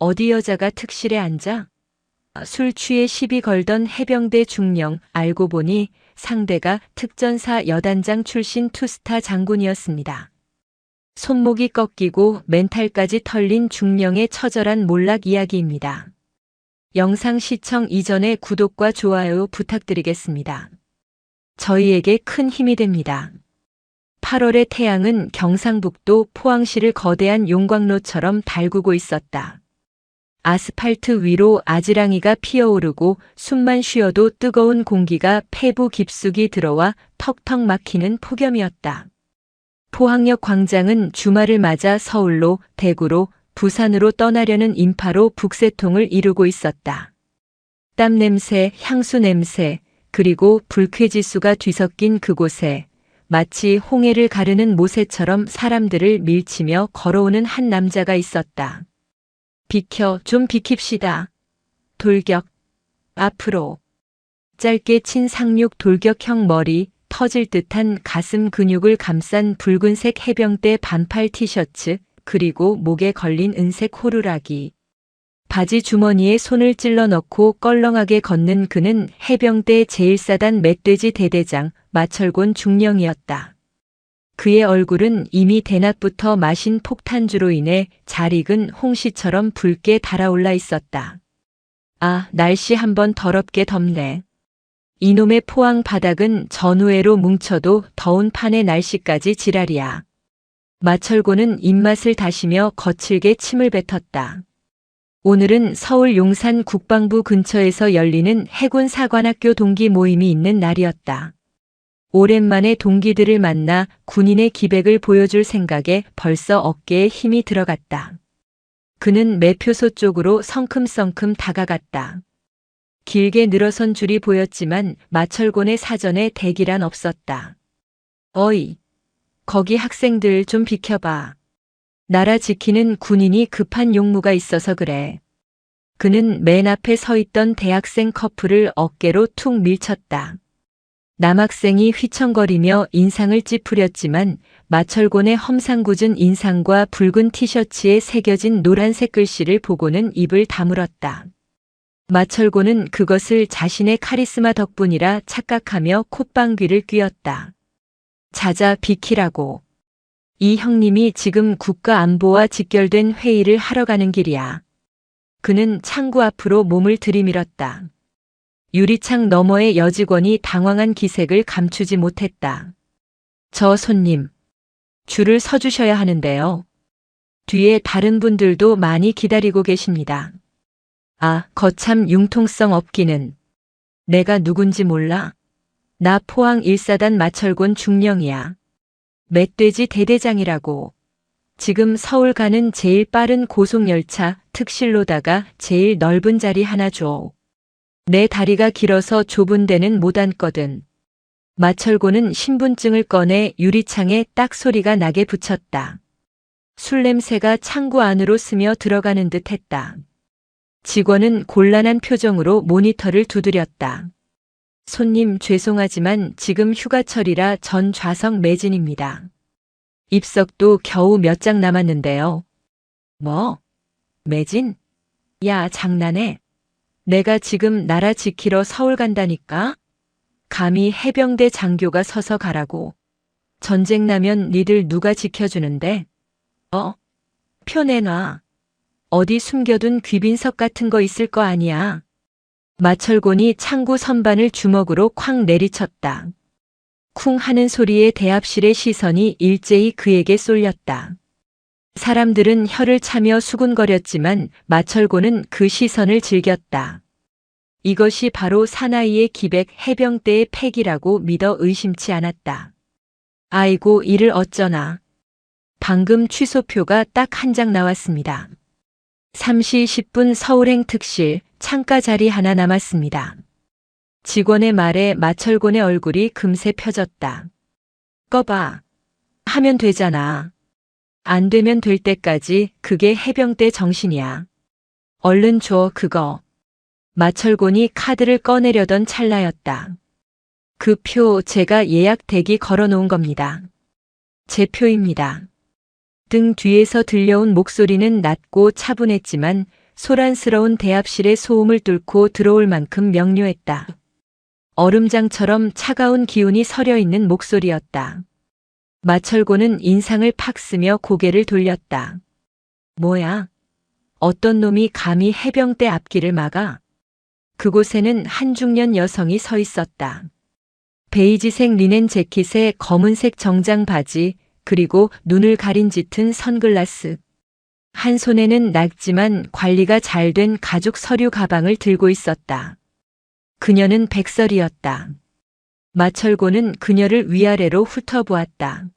어디 여자가 특실에 앉아? 술 취해 시비 걸던 해병대 중령, 알고 보니 상대가 특전사 여단장 출신 투스타 장군이었습니다. 손목이 꺾이고 멘탈까지 털린 중령의 처절한 몰락 이야기입니다. 영상 시청 이전에 구독과 좋아요 부탁드리겠습니다. 저희에게 큰 힘이 됩니다. 8월의 태양은 경상북도 포항시를 거대한 용광로처럼 달구고 있었다. 아스팔트 위로 아지랑이가 피어오르고 숨만 쉬어도 뜨거운 공기가 폐부 깊숙이 들어와 턱턱 막히는 폭염이었다. 포항역 광장은 주말을 맞아 서울로, 대구로, 부산으로 떠나려는 인파로 북새통을 이루고 있었다. 땀 냄새, 향수 냄새, 그리고 불쾌지수가 뒤섞인 그곳에 마치 홍해를 가르는 모세처럼 사람들을 밀치며 걸어오는 한 남자가 있었다. 비켜, 좀 비킵시다. 돌격. 앞으로. 짧게 친 상륙 돌격형 머리, 터질 듯한 가슴 근육을 감싼 붉은색 해병대 반팔 티셔츠, 그리고 목에 걸린 은색 호루라기. 바지 주머니에 손을 찔러 넣고 껄렁하게 걷는 그는 해병대 제1사단 멧돼지 대대장 마철곤 중령이었다. 그의 얼굴은 이미 대낮부터 마신 폭탄주로 인해 잘 익은 홍시처럼 붉게 달아올라 있었다. 아, 날씨 한번 더럽게 덥네. 이놈의 포항 바닥은 전우회로 뭉쳐도 더운 판의 날씨까지 지랄이야. 마철곤은 입맛을 다시며 거칠게 침을 뱉었다. 오늘은 서울 용산 국방부 근처에서 열리는 해군 사관학교 동기 모임이 있는 날이었다. 오랜만에 동기들을 만나 군인의 기백을 보여줄 생각에 벌써 어깨에 힘이 들어갔다. 그는 매표소 쪽으로 성큼성큼 다가갔다. 길게 늘어선 줄이 보였지만 마철곤의 사전에 대기란 없었다. 어이, 거기 학생들 좀 비켜봐. 나라 지키는 군인이 급한 용무가 있어서 그래. 그는 맨 앞에 서 있던 대학생 커플을 어깨로 툭 밀쳤다. 남학생이 휘청거리며 인상을 찌푸렸지만 마철곤의 험상궂은 인상과 붉은 티셔츠에 새겨진 노란색 글씨를 보고는 입을 다물었다. 마철곤은 그것을 자신의 카리스마 덕분이라 착각하며 콧방귀를 뀌었다. 자자 비키라고. 이 형님이 지금 국가안보와 직결된 회의를 하러 가는 길이야. 그는 창구 앞으로 몸을 들이밀었다. 유리창 너머의 여직원이 당황한 기색을 감추지 못했다. 저 손님, 줄을 서주셔야 하는데요. 뒤에 다른 분들도 많이 기다리고 계십니다. 아, 거참 융통성 없기는. 내가 누군지 몰라? 나 포항 1사단 마철곤 중령이야. 멧돼지 대대장이라고. 지금 서울 가는 제일 빠른 고속열차 특실로다가 제일 넓은 자리 하나 줘. 내 다리가 길어서 좁은 데는 못 앉거든. 마철곤은 신분증을 꺼내 유리창에 딱 소리가 나게 붙였다. 술 냄새가 창구 안으로 스며 들어가는 듯 했다. 직원은 곤란한 표정으로 모니터를 두드렸다. 손님 죄송하지만 지금 휴가철이라 전 좌석 매진입니다. 입석도 겨우 몇 장 남았는데요. 뭐? 매진? 야, 장난해. 내가 지금 나라 지키러 서울 간다니까? 감히 해병대 장교가 서서 가라고. 전쟁 나면 니들 누가 지켜주는데? 표 내놔. 어디 숨겨둔 귀빈석 같은 거 있을 거 아니야. 마철곤이 창구 선반을 주먹으로 쾅 내리쳤다. 쿵 하는 소리에 대합실의 시선이 일제히 그에게 쏠렸다. 사람들은 혀를 차며 수군거렸지만 마철곤은 그 시선을 즐겼다. 이것이 바로 사나이의 기백 해병대의 패기라고 믿어 의심치 않았다. 아이고 이를 어쩌나. 방금 취소표가 딱 한 장 나왔습니다. 3시 10분 서울행 특실 창가 자리 하나 남았습니다. 직원의 말에 마철곤의 얼굴이 금세 펴졌다. 꺼봐. 하면 되잖아. 안 되면 될 때까지 그게 해병대 정신이야. 얼른 줘 그거. 마철곤이 카드를 꺼내려던 찰나였다. 그 표 제가 예약 대기 걸어놓은 겁니다. 제 표입니다. 등 뒤에서 들려온 목소리는 낮고 차분했지만 소란스러운 대합실의 소음을 뚫고 들어올 만큼 명료했다. 얼음장처럼 차가운 기운이 서려 있는 목소리였다. 마철고는 인상을 팍 쓰며 고개를 돌렸다. 뭐야? 어떤 놈이 감히 해병대 앞길을 막아? 그곳에는 한 중년 여성이 서 있었다. 베이지색 리넨 재킷에 검은색 정장 바지, 그리고 눈을 가린 짙은 선글라스. 한 손에는 낡지만 관리가 잘 된 가죽 서류 가방을 들고 있었다. 그녀는 백설이었다. 마철고는 그녀를 위아래로 훑어보았다.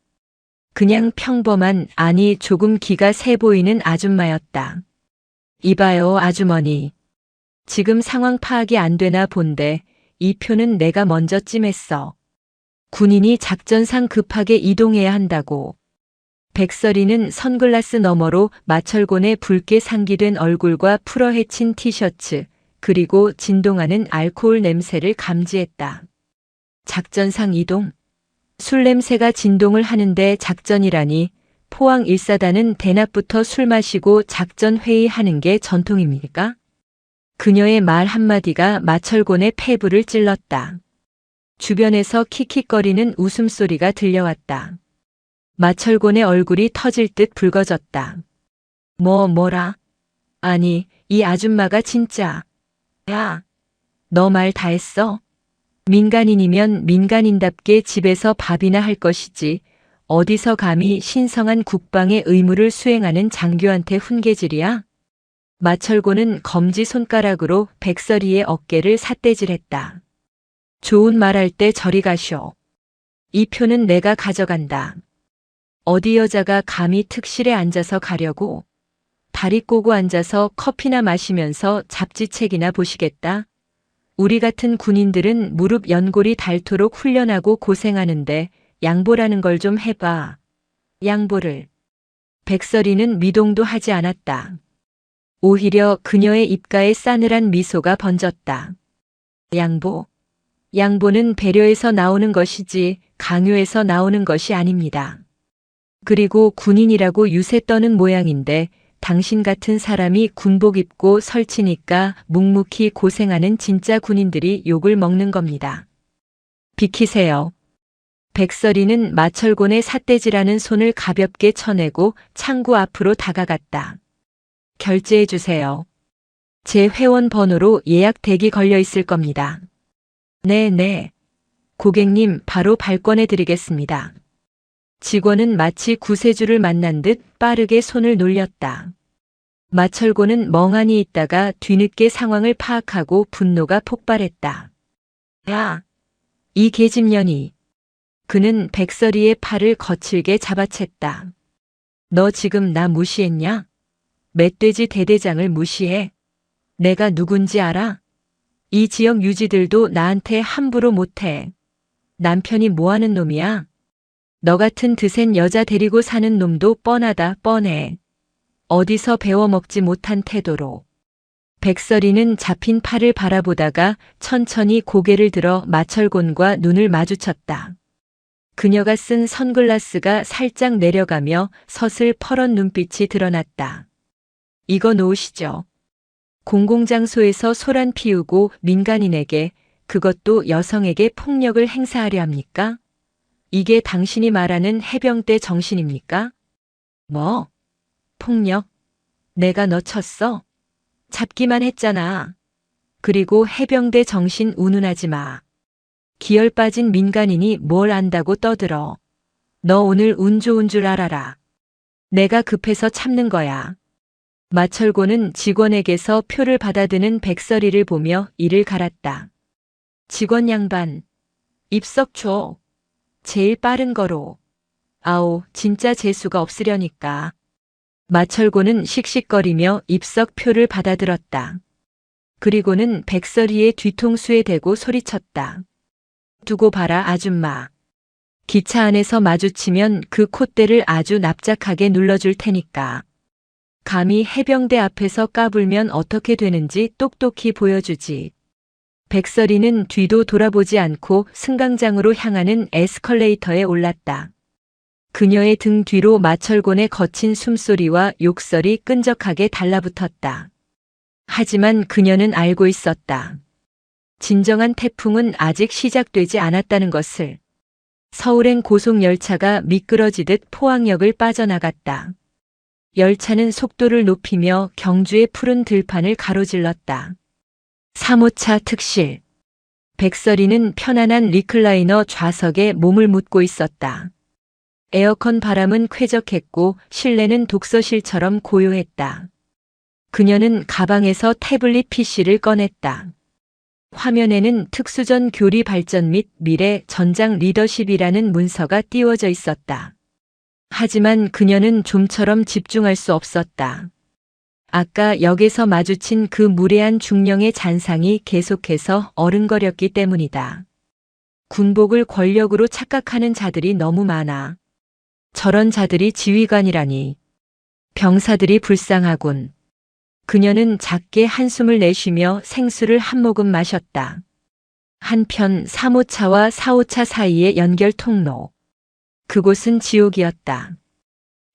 그냥 평범한, 아니 조금 기가 세 보이는 아줌마였다. 이봐요, 아주머니. 지금 상황 파악이 안 되나 본데 이 표는 내가 먼저 찜했어. 군인이 작전상 급하게 이동해야 한다고. 백설이는 선글라스 너머로 마철곤의 붉게 상기된 얼굴과 풀어헤친 티셔츠, 그리고 진동하는 알코올 냄새를 감지했다. 작전상 이동? 술 냄새가 진동을 하는데 작전이라니. 포항 1사단은 대낮부터 술 마시고 작전 회의하는 게 전통입니까? 그녀의 말 한마디가 마철곤의 폐부를 찔렀다. 주변에서 킥킥거리는 웃음소리가 들려왔다. 마철곤의 얼굴이 터질 듯 붉어졌다. 뭐라? 아니, 이 아줌마가 진짜. 야, 너 말 다 했어? 민간인이면 민간인답게 집에서 밥이나 할 것이지. 어디서 감히 신성한 국방의 의무를 수행하는 장교한테 훈계질이야? 마철고는 검지 손가락으로 백설이의 어깨를 삿대질했다. 좋은 말할 때 저리 가쇼. 이 표는 내가 가져간다. 어디 여자가 감히 특실에 앉아서 가려고. 다리 꼬고 앉아서 커피나 마시면서 잡지책이나 보시겠다. 우리 같은 군인들은 무릎 연골이 닳도록 훈련하고 고생하는데 양보라는 걸 좀 해봐. 양보를. 백설이는 미동도 하지 않았다. 오히려 그녀의 입가에 싸늘한 미소가 번졌다. 양보. 양보는 배려에서 나오는 것이지 강요에서 나오는 것이 아닙니다. 그리고 군인이라고 유세 떠는 모양인데 당신 같은 사람이 군복 입고 설치니까 묵묵히 고생하는 진짜 군인들이 욕을 먹는 겁니다. 비키세요. 백설이는 마철곤의 삿대질하는 손을 가볍게 쳐내고 창구 앞으로 다가갔다. 결제해 주세요. 제 회원 번호로 예약 대기 걸려 있을 겁니다. 네. 고객님, 바로 발권해 드리겠습니다. 직원은 마치 구세주를 만난 듯 빠르게 손을 놀렸다. 마철고는 멍하니 있다가 뒤늦게 상황을 파악하고 분노가 폭발했다. 야, 이 계집년이. 그는 백설이의 팔을 거칠게 잡아챘다. 너 지금 나 무시했냐? 멧돼지 대대장을 무시해? 내가 누군지 알아? 이 지역 유지들도 나한테 함부로 못해. 남편이 뭐하는 놈이야? 너 같은 드센 여자 데리고 사는 놈도 뻔하다 뻔해. 어디서 배워먹지 못한 태도로. 백설이는 잡힌 팔을 바라보다가 천천히 고개를 들어 마철곤과 눈을 마주쳤다. 그녀가 쓴 선글라스가 살짝 내려가며 서슬 퍼런 눈빛이 드러났다. 이거 놓으시죠. 공공장소에서 소란 피우고 민간인에게, 그것도 여성에게 폭력을 행사하려 합니까? 이게 당신이 말하는 해병대 정신입니까? 뭐? 폭력? 내가 너 쳤어? 잡기만 했잖아. 그리고 해병대 정신 운운하지 마. 기열 빠진 민간인이 뭘 안다고 떠들어. 너 오늘 운 좋은 줄 알아라. 내가 급해서 참는 거야. 마철고는 직원에게서 표를 받아드는 백설이를 보며 이를 갈았다. 직원 양반, 입석 줘. 제일 빠른 거로. 아오, 진짜 재수가 없으려니까. 마철고는 씩씩거리며 입석 표를 받아들었다. 그리고는 백설이의 뒤통수에 대고 소리쳤다. 두고 봐라, 아줌마. 기차 안에서 마주치면 그 콧대를 아주 납작하게 눌러줄 테니까. 감히 해병대 앞에서 까불면 어떻게 되는지 똑똑히 보여주지. 백설이는 뒤도 돌아보지 않고 승강장으로 향하는 에스컬레이터에 올랐다. 그녀의 등 뒤로 마철곤의 거친 숨소리와 욕설이 끈적하게 달라붙었다. 하지만 그녀는 알고 있었다. 진정한 태풍은 아직 시작되지 않았다는 것을. 서울행 고속열차가 미끄러지듯 포항역을 빠져나갔다. 열차는 속도를 높이며 경주의 푸른 들판을 가로질렀다. 3호차 특실. 백설이는 편안한 리클라이너 좌석에 몸을 묻고 있었다. 에어컨 바람은 쾌적했고 실내는 독서실처럼 고요했다. 그녀는 가방에서 태블릿 PC를 꺼냈다. 화면에는 특수전 교리 발전 및 미래 전장 리더십이라는 문서가 띄워져 있었다. 하지만 그녀는 좀처럼 집중할 수 없었다. 아까 역에서 마주친 그 무례한 중령의 잔상이 계속해서 어른거렸기 때문이다. 군복을 권력으로 착각하는 자들이 너무 많아. 저런 자들이 지휘관이라니. 병사들이 불쌍하군. 그녀는 작게 한숨을 내쉬며 생수를 한 모금 마셨다. 한편 3호차와 4호차 사이의 연결 통로. 그곳은 지옥이었다.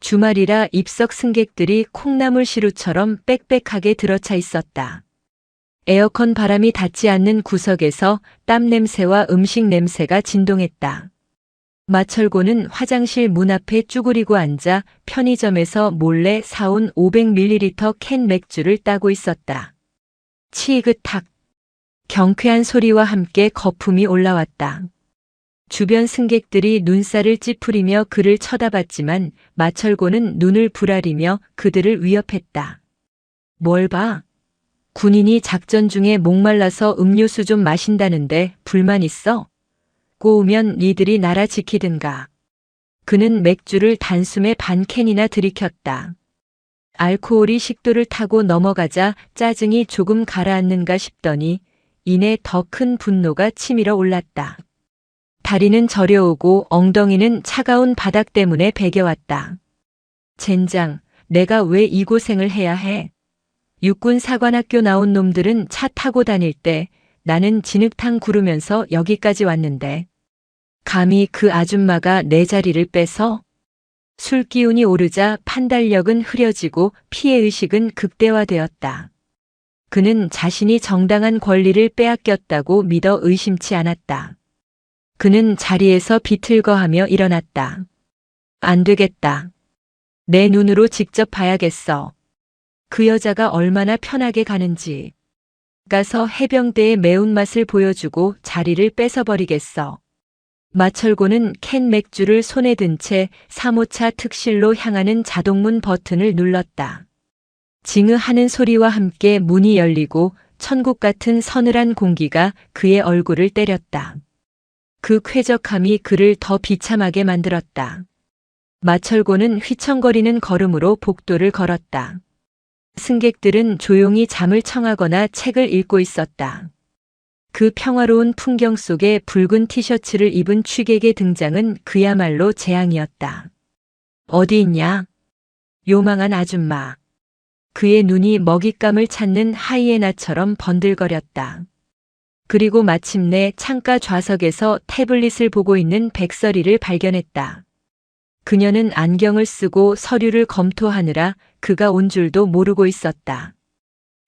주말이라 입석 승객들이 콩나물 시루처럼 빽빽하게 들어차 있었다. 에어컨 바람이 닿지 않는 구석에서 땀 냄새와 음식 냄새가 진동했다. 마철고는 화장실 문 앞에 쭈그리고 앉아 편의점에서 몰래 사온 500ml 캔 맥주를 따고 있었다. 치그탁. 경쾌한 소리와 함께 거품이 올라왔다. 주변 승객들이 눈살을 찌푸리며 그를 쳐다봤지만 마철고는 눈을 부라리며 그들을 위협했다. 뭘 봐? 군인이 작전 중에 목말라서 음료수 좀 마신다는데 불만 있어? 꼬우면 니들이 나라 지키든가. 그는 맥주를 단숨에 반 캔이나 들이켰다. 알코올이 식도를 타고 넘어가자 짜증이 조금 가라앉는가 싶더니 이내 더 큰 분노가 치밀어 올랐다. 다리는 저려오고 엉덩이는 차가운 바닥 때문에 베겨왔다. 젠장, 내가 왜 이 고생을 해야 해? 육군 사관학교 나온 놈들은 차 타고 다닐 때 나는 진흙탕 구르면서 여기까지 왔는데 감히 그 아줌마가 내 자리를 뺏어? 술 기운이 오르자 판단력은 흐려지고 피해의식은 극대화되었다. 그는 자신이 정당한 권리를 빼앗겼다고 믿어 의심치 않았다. 그는 자리에서 비틀거하며 일어났다. 안 되겠다. 내 눈으로 직접 봐야겠어. 그 여자가 얼마나 편하게 가는지. 가서 해병대의 매운맛을 보여주고 자리를 뺏어버리겠어. 마철고는 캔 맥주를 손에 든 채 3호차 특실로 향하는 자동문 버튼을 눌렀다. 징으하는 소리와 함께 문이 열리고 천국 같은 서늘한 공기가 그의 얼굴을 때렸다. 그 쾌적함이 그를 더 비참하게 만들었다. 마철고는 휘청거리는 걸음으로 복도를 걸었다. 승객들은 조용히 잠을 청하거나 책을 읽고 있었다. 그 평화로운 풍경 속에 붉은 티셔츠를 입은 취객의 등장은 그야말로 재앙이었다. 어디 있냐? 요망한 아줌마. 그의 눈이 먹잇감을 찾는 하이에나처럼 번들거렸다. 그리고 마침내 창가 좌석에서 태블릿을 보고 있는 백설이를 발견했다. 그녀는 안경을 쓰고 서류를 검토하느라 그가 온 줄도 모르고 있었다.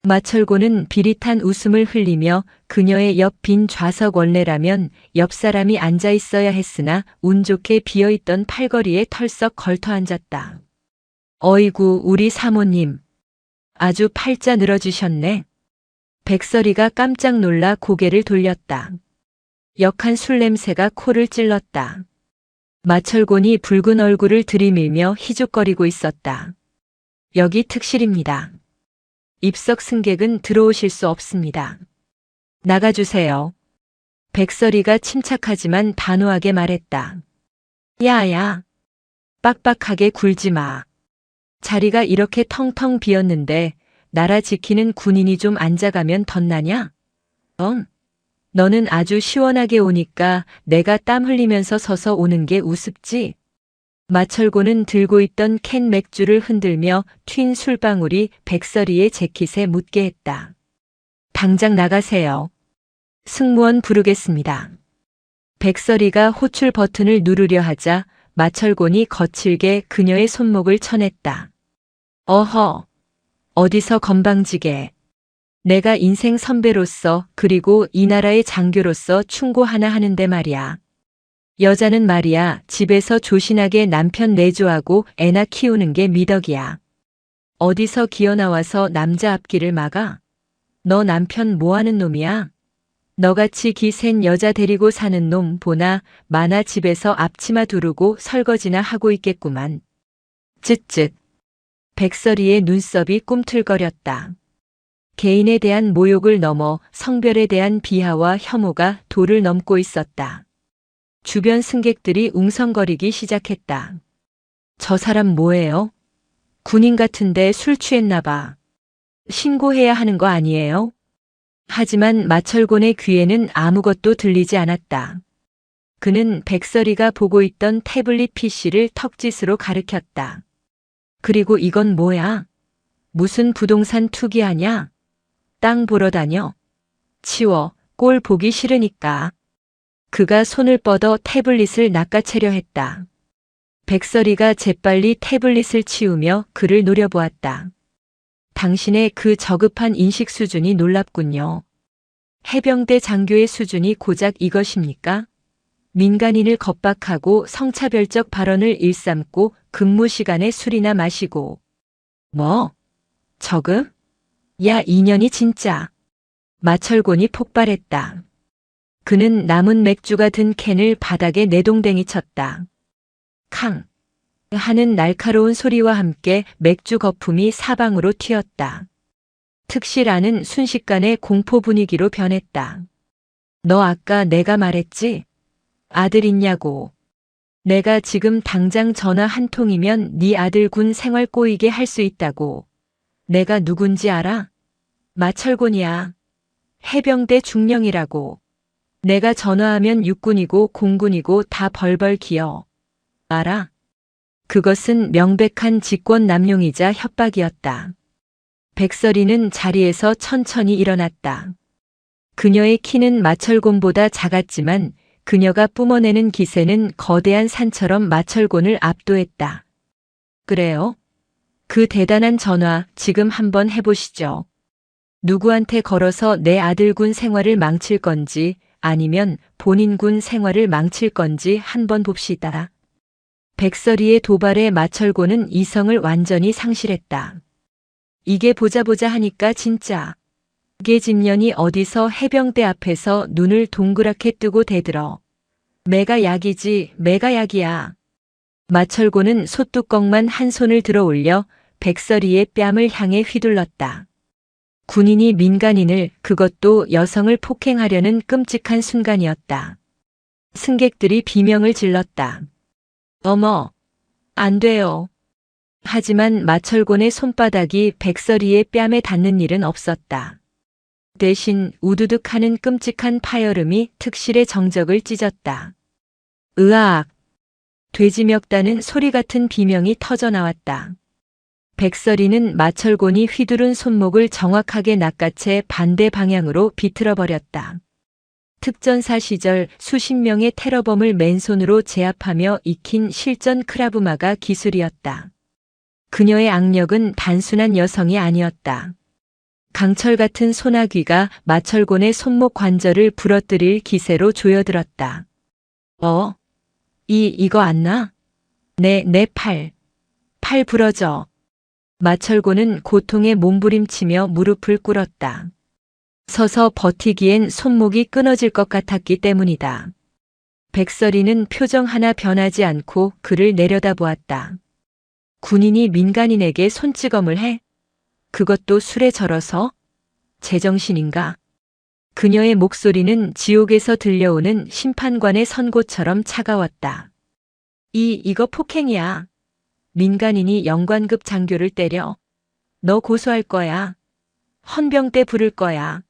마철고는 비릿한 웃음을 흘리며 그녀의 옆 빈 좌석 원래라면 옆 사람이 앉아 있어야 했으나 운 좋게 비어있던 팔걸이에 털썩 걸터 앉았다. 어이구, 우리 사모님. 아주 팔자 늘어지셨네. 백설이가 깜짝 놀라 고개를 돌렸다. 역한 술 냄새가 코를 찔렀다. 마철곤이 붉은 얼굴을 들이밀며 희죽거리고 있었다. 여기 특실입니다. 입석 승객은 들어오실 수 없습니다. 나가주세요. 백설이가 침착하지만 단호하게 말했다. 야야, 빡빡하게 굴지 마. 자리가 이렇게 텅텅 비었는데 나라 지키는 군인이 좀 앉아가면 덧나냐? 너는 아주 시원하게 오니까 내가 땀 흘리면서 서서 오는 게 우습지? 마철고는 들고 있던 캔 맥주를 흔들며 튄 술방울이 백설이의 재킷에 묻게 했다. 당장 나가세요. 승무원 부르겠습니다. 백설이가 호출 버튼을 누르려 하자 마철곤이 거칠게 그녀의 손목을 쳐냈다. 어허, 어디서 건방지게. 내가 인생 선배로서 그리고 이 나라의 장교로서 충고 하나 하는데 말이야. 여자는 말이야 집에서 조신하게 남편 내조하고 애나 키우는 게 미덕이야. 어디서 기어나와서 남자 앞길을 막아? 너 남편 뭐하는 놈이야? 너같이 기센 여자 데리고 사는 놈 보나 마나 집에서 앞치마 두르고 설거지나 하고 있겠구만. 쯧쯧. 백설이의 눈썹이 꿈틀거렸다. 개인에 대한 모욕을 넘어 성별에 대한 비하와 혐오가 도를 넘고 있었다. 주변 승객들이 웅성거리기 시작했다. 저 사람 뭐예요? 군인 같은데 술 취했나 봐. 신고해야 하는 거 아니에요? 하지만 마철곤의 귀에는 아무것도 들리지 않았다. 그는 백설이가 보고 있던 태블릿 PC를 턱짓으로 가리켰다. 그리고 이건 뭐야? 무슨 부동산 투기하냐? 땅 보러 다녀? 치워, 꼴 보기 싫으니까. 그가 손을 뻗어 태블릿을 낚아채려 했다. 백설이가 재빨리 태블릿을 치우며 그를 노려보았다. 당신의 그 저급한 인식 수준이 놀랍군요. 해병대 장교의 수준이 고작 이것입니까? 민간인을 겁박하고 성차별적 발언을 일삼고 근무 시간에 술이나 마시고. 뭐? 저급? 야 이년이 진짜. 마철곤이 폭발했다. 그는 남은 맥주가 든 캔을 바닥에 내동댕이 쳤다. 캉! 하는 날카로운 소리와 함께 맥주 거품이 사방으로 튀었다. 특실안은 순식간에 공포 분위기로 변했다. 너 아까 내가 말했지? 아들 있냐고. 내가 지금 당장 전화 한 통이면 네 아들 군 생활 꼬이게 할 수 있다고. 내가 누군지 알아? 마철곤이야. 해병대 중령이라고. 내가 전화하면 육군이고 공군이고 다 벌벌 기어. 알아? 그것은 명백한 직권 남용이자 협박이었다. 백설이는 자리에서 천천히 일어났다. 그녀의 키는 마철곤보다 작았지만 그녀가 뿜어내는 기세는 거대한 산처럼 마철곤을 압도했다. 그래요? 그 대단한 전화 지금 한번 해보시죠. 누구한테 걸어서 내 아들 군 생활을 망칠 건지 아니면 본인 군 생활을 망칠 건지 한번 봅시다. 백설이의 도발에 마철곤은 이성을 완전히 상실했다. 이게 보자 하니까 진짜. 이게 집년이 어디서 해병대 앞에서 눈을 동그랗게 뜨고 대들어. 매가 약이지 매가 약이야. 마철곤은 솥뚜껑만 한 손을 들어 올려 백설이의 뺨을 향해 휘둘렀다. 군인이 민간인을 그것도 여성을 폭행하려는 끔찍한 순간이었다. 승객들이 비명을 질렀다. 어머, 안 돼요. 하지만 마철곤의 손바닥이 백설이의 뺨에 닿는 일은 없었다. 대신 우두둑 하는 끔찍한 파열음이 특실의 정적을 찢었다. 으악! 돼지멱다는 소리 같은 비명이 터져 나왔다. 백설이는 마철곤이 휘두른 손목을 정확하게 낚아채 반대 방향으로 비틀어 버렸다. 특전사 시절 수십 명의 테러범을 맨손으로 제압하며 익힌 실전 크라브마가 기술이었다. 그녀의 악력은 단순한 여성이 아니었다. 강철 같은 소나귀가 마철곤의 손목 관절을 부러뜨릴 기세로 조여들었다. 이거 안 나? 내 팔 부러져. 마철곤은 고통에 몸부림치며 무릎을 꿇었다. 서서 버티기엔 손목이 끊어질 것 같았기 때문이다. 백설이는 표정 하나 변하지 않고 그를 내려다보았다. 군인이 민간인에게 손찌검을 해? 그것도 술에 절어서? 제정신인가? 그녀의 목소리는 지옥에서 들려오는 심판관의 선고처럼 차가웠다. 이거 폭행이야. 민간인이 영관급 장교를 때려. 너 고소할 거야. 헌병대 부를 거야.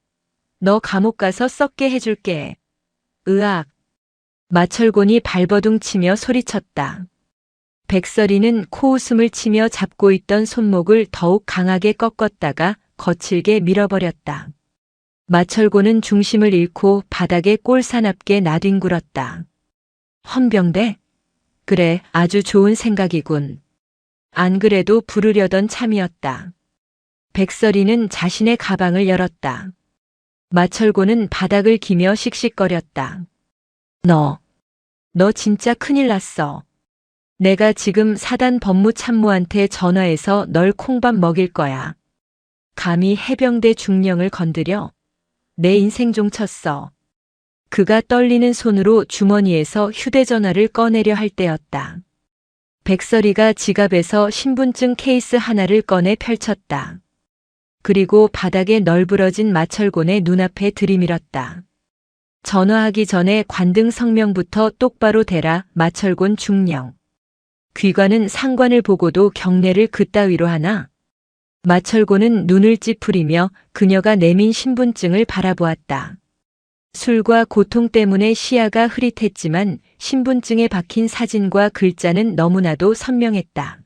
너 감옥 가서 썩게 해줄게. 으악. 마철곤이 발버둥 치며 소리쳤다. 백설이는 코웃음을 치며 잡고 있던 손목을 더욱 강하게 꺾었다가 거칠게 밀어버렸다. 마철곤은 중심을 잃고 바닥에 꼴사납게 나뒹굴었다. 헌병대? 그래, 아주 좋은 생각이군. 안 그래도 부르려던 참이었다. 백설이는 자신의 가방을 열었다. 마철고는 바닥을 기며 씩씩거렸다. 너 진짜 큰일 났어. 내가 지금 사단 법무참모한테 전화해서 널 콩밥 먹일 거야. 감히 해병대 중령을 건드려? 내 인생 종쳤어. 그가 떨리는 손으로 주머니에서 휴대전화를 꺼내려 할 때였다. 백설이가 지갑에서 신분증 케이스 하나를 꺼내 펼쳤다. 그리고 바닥에 널브러진 마철곤의 눈앞에 들이밀었다. 전화하기 전에 관등 성명부터 똑바로 대라, 마철곤 중령. 귀관은 상관을 보고도 경례를 그따위로 하나? 마철곤은 눈을 찌푸리며 그녀가 내민 신분증을 바라보았다. 술과 고통 때문에 시야가 흐릿했지만 신분증에 박힌 사진과 글자는 너무나도 선명했다.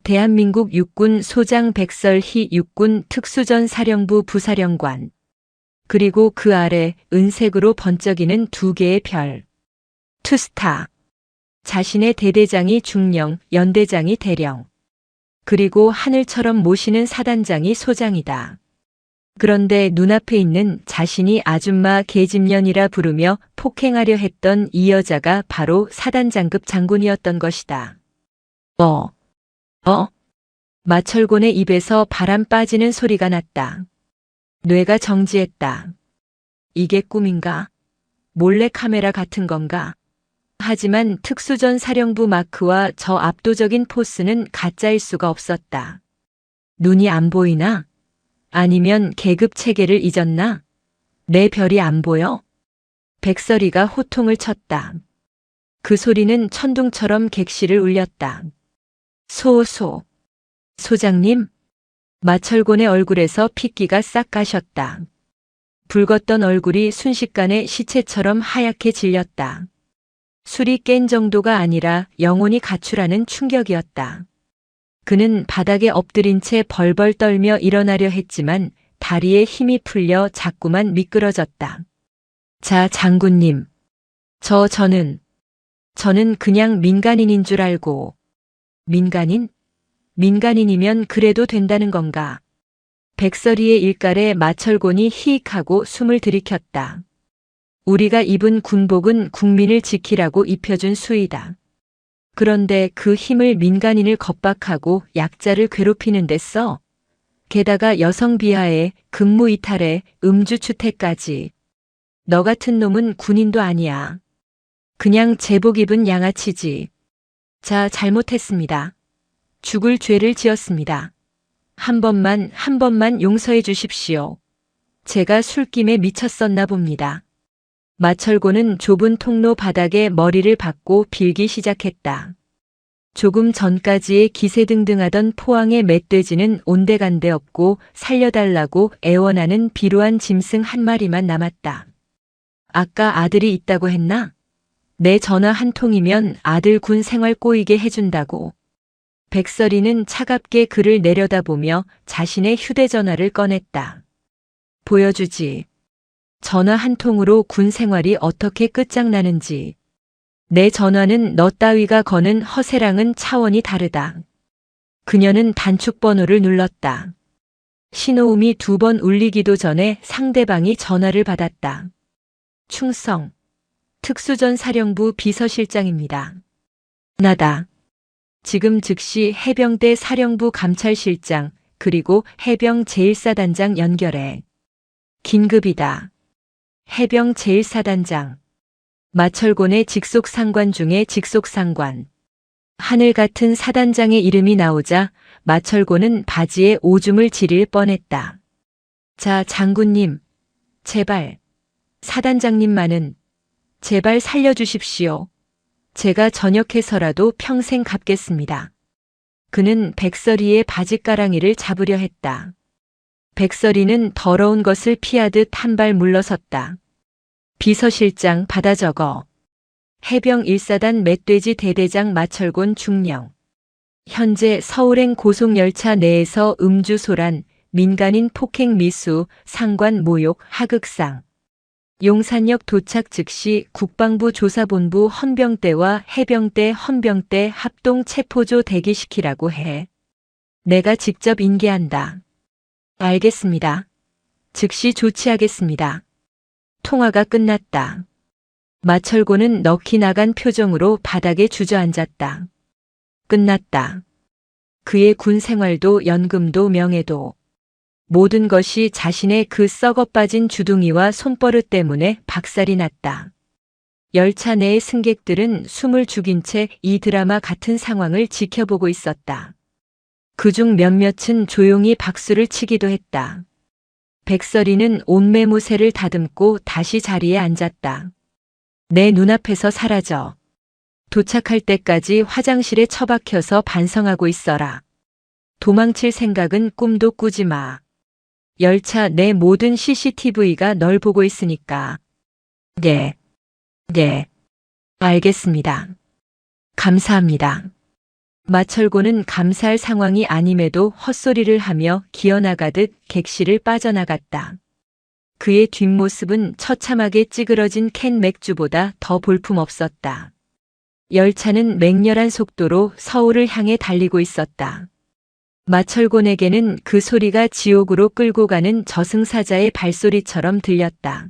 대한민국 육군 소장 백설희 육군 특수전 사령부 부사령관. 그리고 그 아래 은색으로 번쩍이는 두 개의 별. 투스타. 자신의 대대장이 중령, 연대장이 대령. 그리고 하늘처럼 모시는 사단장이 소장이다. 그런데 눈앞에 있는 자신이 아줌마 계집년이라 부르며 폭행하려 했던 이 여자가 바로 사단장급 장군이었던 것이다. 마철곤의 입에서 바람 빠지는 소리가 났다. 뇌가 정지했다. 이게 꿈인가? 몰래 카메라 같은 건가? 하지만 특수전 사령부 마크와 저 압도적인 포스는 가짜일 수가 없었다. 눈이 안 보이나? 아니면 계급 체계를 잊었나? 내 별이 안 보여? 백설이가 호통을 쳤다. 그 소리는 천둥처럼 객실을 울렸다. 소장님? 마철곤의 얼굴에서 핏기가 싹 가셨다. 붉었던 얼굴이 순식간에 시체처럼 하얗게 질렸다. 술이 깬 정도가 아니라 영혼이 가출하는 충격이었다. 그는 바닥에 엎드린 채 벌벌 떨며 일어나려 했지만 다리에 힘이 풀려 자꾸만 미끄러졌다. 자, 장군님. 저는 그냥 민간인인 줄 알고. 민간인? 민간인이면 그래도 된다는 건가? 백설이의 일갈에 마철곤이 히익하고 숨을 들이켰다. 우리가 입은 군복은 국민을 지키라고 입혀준 수의다. 그런데 그 힘을 민간인을 겁박하고 약자를 괴롭히는 데 써. 게다가 여성 비하에 근무 이탈에 음주 추태까지. 너 같은 놈은 군인도 아니야. 그냥 제복 입은 양아치지. 자, 잘못했습니다. 죽을 죄를 지었습니다. 한 번만 용서해 주십시오. 제가 술김에 미쳤었나 봅니다. 마철곤은 좁은 통로 바닥에 머리를 박고 빌기 시작했다. 조금 전까지의 기세등등하던 포항의 멧돼지는 온데간데 없고 살려달라고 애원하는 비루한 짐승 한 마리만 남았다. 아까 아들이 있다고 했나? 내 전화 한 통이면 아들 군 생활 꼬이게 해준다고. 백설이는 차갑게 그를 내려다보며 자신의 휴대전화를 꺼냈다. 보여주지. 전화 한 통으로 군 생활이 어떻게 끝장나는지. 내 전화는 너 따위가 거는 허세랑은 차원이 다르다. 그녀는 단축번호를 눌렀다. 신호음이 2번 울리기도 전에 상대방이 전화를 받았다. 충성. 특수전 사령부 비서실장입니다. 나다. 지금 즉시 해병대 사령부 감찰실장 그리고 해병 제1사단장 연결해. 긴급이다. 해병 제1사단장. 마철곤의 직속상관 중에 직속상관. 하늘 같은 사단장의 이름이 나오자 마철곤은 바지에 오줌을 지릴 뻔했다. 자, 장군님. 제발. 사단장님만은. 제발 살려주십시오. 제가 전역해서라도 평생 갚겠습니다. 그는 백설이의 바짓가랑이를 잡으려 했다. 백설이는 더러운 것을 피하듯 한 발 물러섰다. 비서실장 받아 적어. 해병 1사단 멧돼지 대대장 마철곤 중령. 현재 서울행 고속열차 내에서 음주 소란, 민간인 폭행 미수, 상관 모욕, 하극상. 용산역 도착 즉시 국방부 조사본부 헌병대와 해병대 헌병대 합동 체포조 대기시키라고 해. 내가 직접 인계한다. 알겠습니다. 즉시 조치하겠습니다. 통화가 끝났다. 마철곤은 넋이 나간 표정으로 바닥에 주저앉았다. 끝났다. 그의 군 생활도 연금도 명예도 모든 것이 자신의 그 썩어빠진 주둥이와 손버릇 때문에 박살이 났다. 열차 내의 승객들은 숨을 죽인 채 이 드라마 같은 상황을 지켜보고 있었다. 그중 몇몇은 조용히 박수를 치기도 했다. 백설이는 옷매무새를 다듬고 다시 자리에 앉았다. 내 눈앞에서 사라져. 도착할 때까지 화장실에 처박혀서 반성하고 있어라. 도망칠 생각은 꿈도 꾸지 마. 열차 내 모든 CCTV가 널 보고 있으니까. 네. 네. 알겠습니다. 감사합니다. 마철곤은 감사할 상황이 아님에도 헛소리를 하며 기어나가듯 객실을 빠져나갔다. 그의 뒷모습은 처참하게 찌그러진 캔 맥주보다 더 볼품없었다. 열차는 맹렬한 속도로 서울을 향해 달리고 있었다. 마철곤에게는 그 소리가 지옥으로 끌고 가는 저승사자의 발소리처럼 들렸다.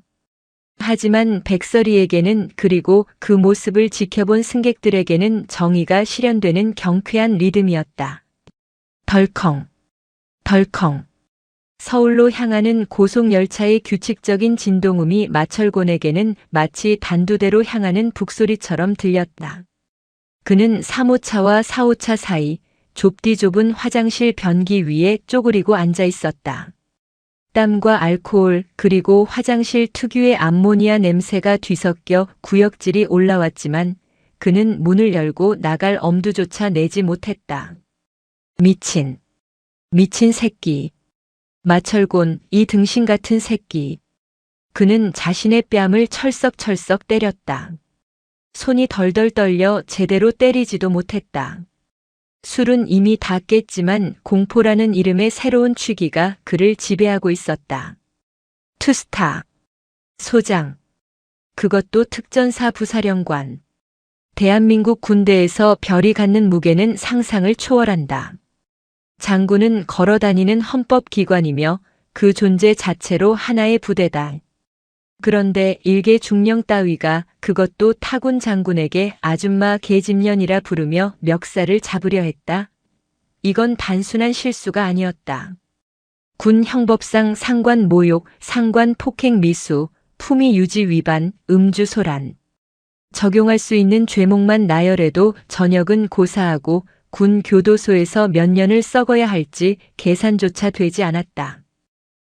하지만 백설이에게는 그리고 그 모습을 지켜본 승객들에게는 정의가 실현되는 경쾌한 리듬이었다. 덜컹, 덜컹. 서울로 향하는 고속열차의 규칙적인 진동음이 마철곤에게는 마치 단두대로 향하는 북소리처럼 들렸다. 그는 3호차와 4호차 사이 좁디 좁은 화장실 변기 위에 쪼그리고 앉아 있었다. 땀과 알코올 그리고 화장실 특유의 암모니아 냄새가 뒤섞여 구역질이 올라왔지만 그는 문을 열고 나갈 엄두조차 내지 못했다. 미친 새끼. 마철곤, 이 등신 같은 새끼. 그는 자신의 뺨을 철썩철썩 때렸다. 손이 덜덜 떨려 제대로 때리지도 못했다. 술은 이미 다 깼지만 공포라는 이름의 새로운 취기가 그를 지배하고 있었다. 투스타. 소장. 그것도 특전사 부사령관. 대한민국 군대에서 별이 갖는 무게는 상상을 초월한다. 장군은 걸어다니는 헌법기관이며 그 존재 자체로 하나의 부대다. 그런데 일개 중령 따위가 그것도 타군 장군에게 아줌마 계집년이라 부르며 멱살을 잡으려 했다. 이건 단순한 실수가 아니었다. 군 형법상 상관 모욕, 상관 폭행 미수, 품위 유지 위반, 음주 소란. 적용할 수 있는 죄목만 나열해도 전역은 고사하고 군 교도소에서 몇 년을 썩어야 할지 계산조차 되지 않았다.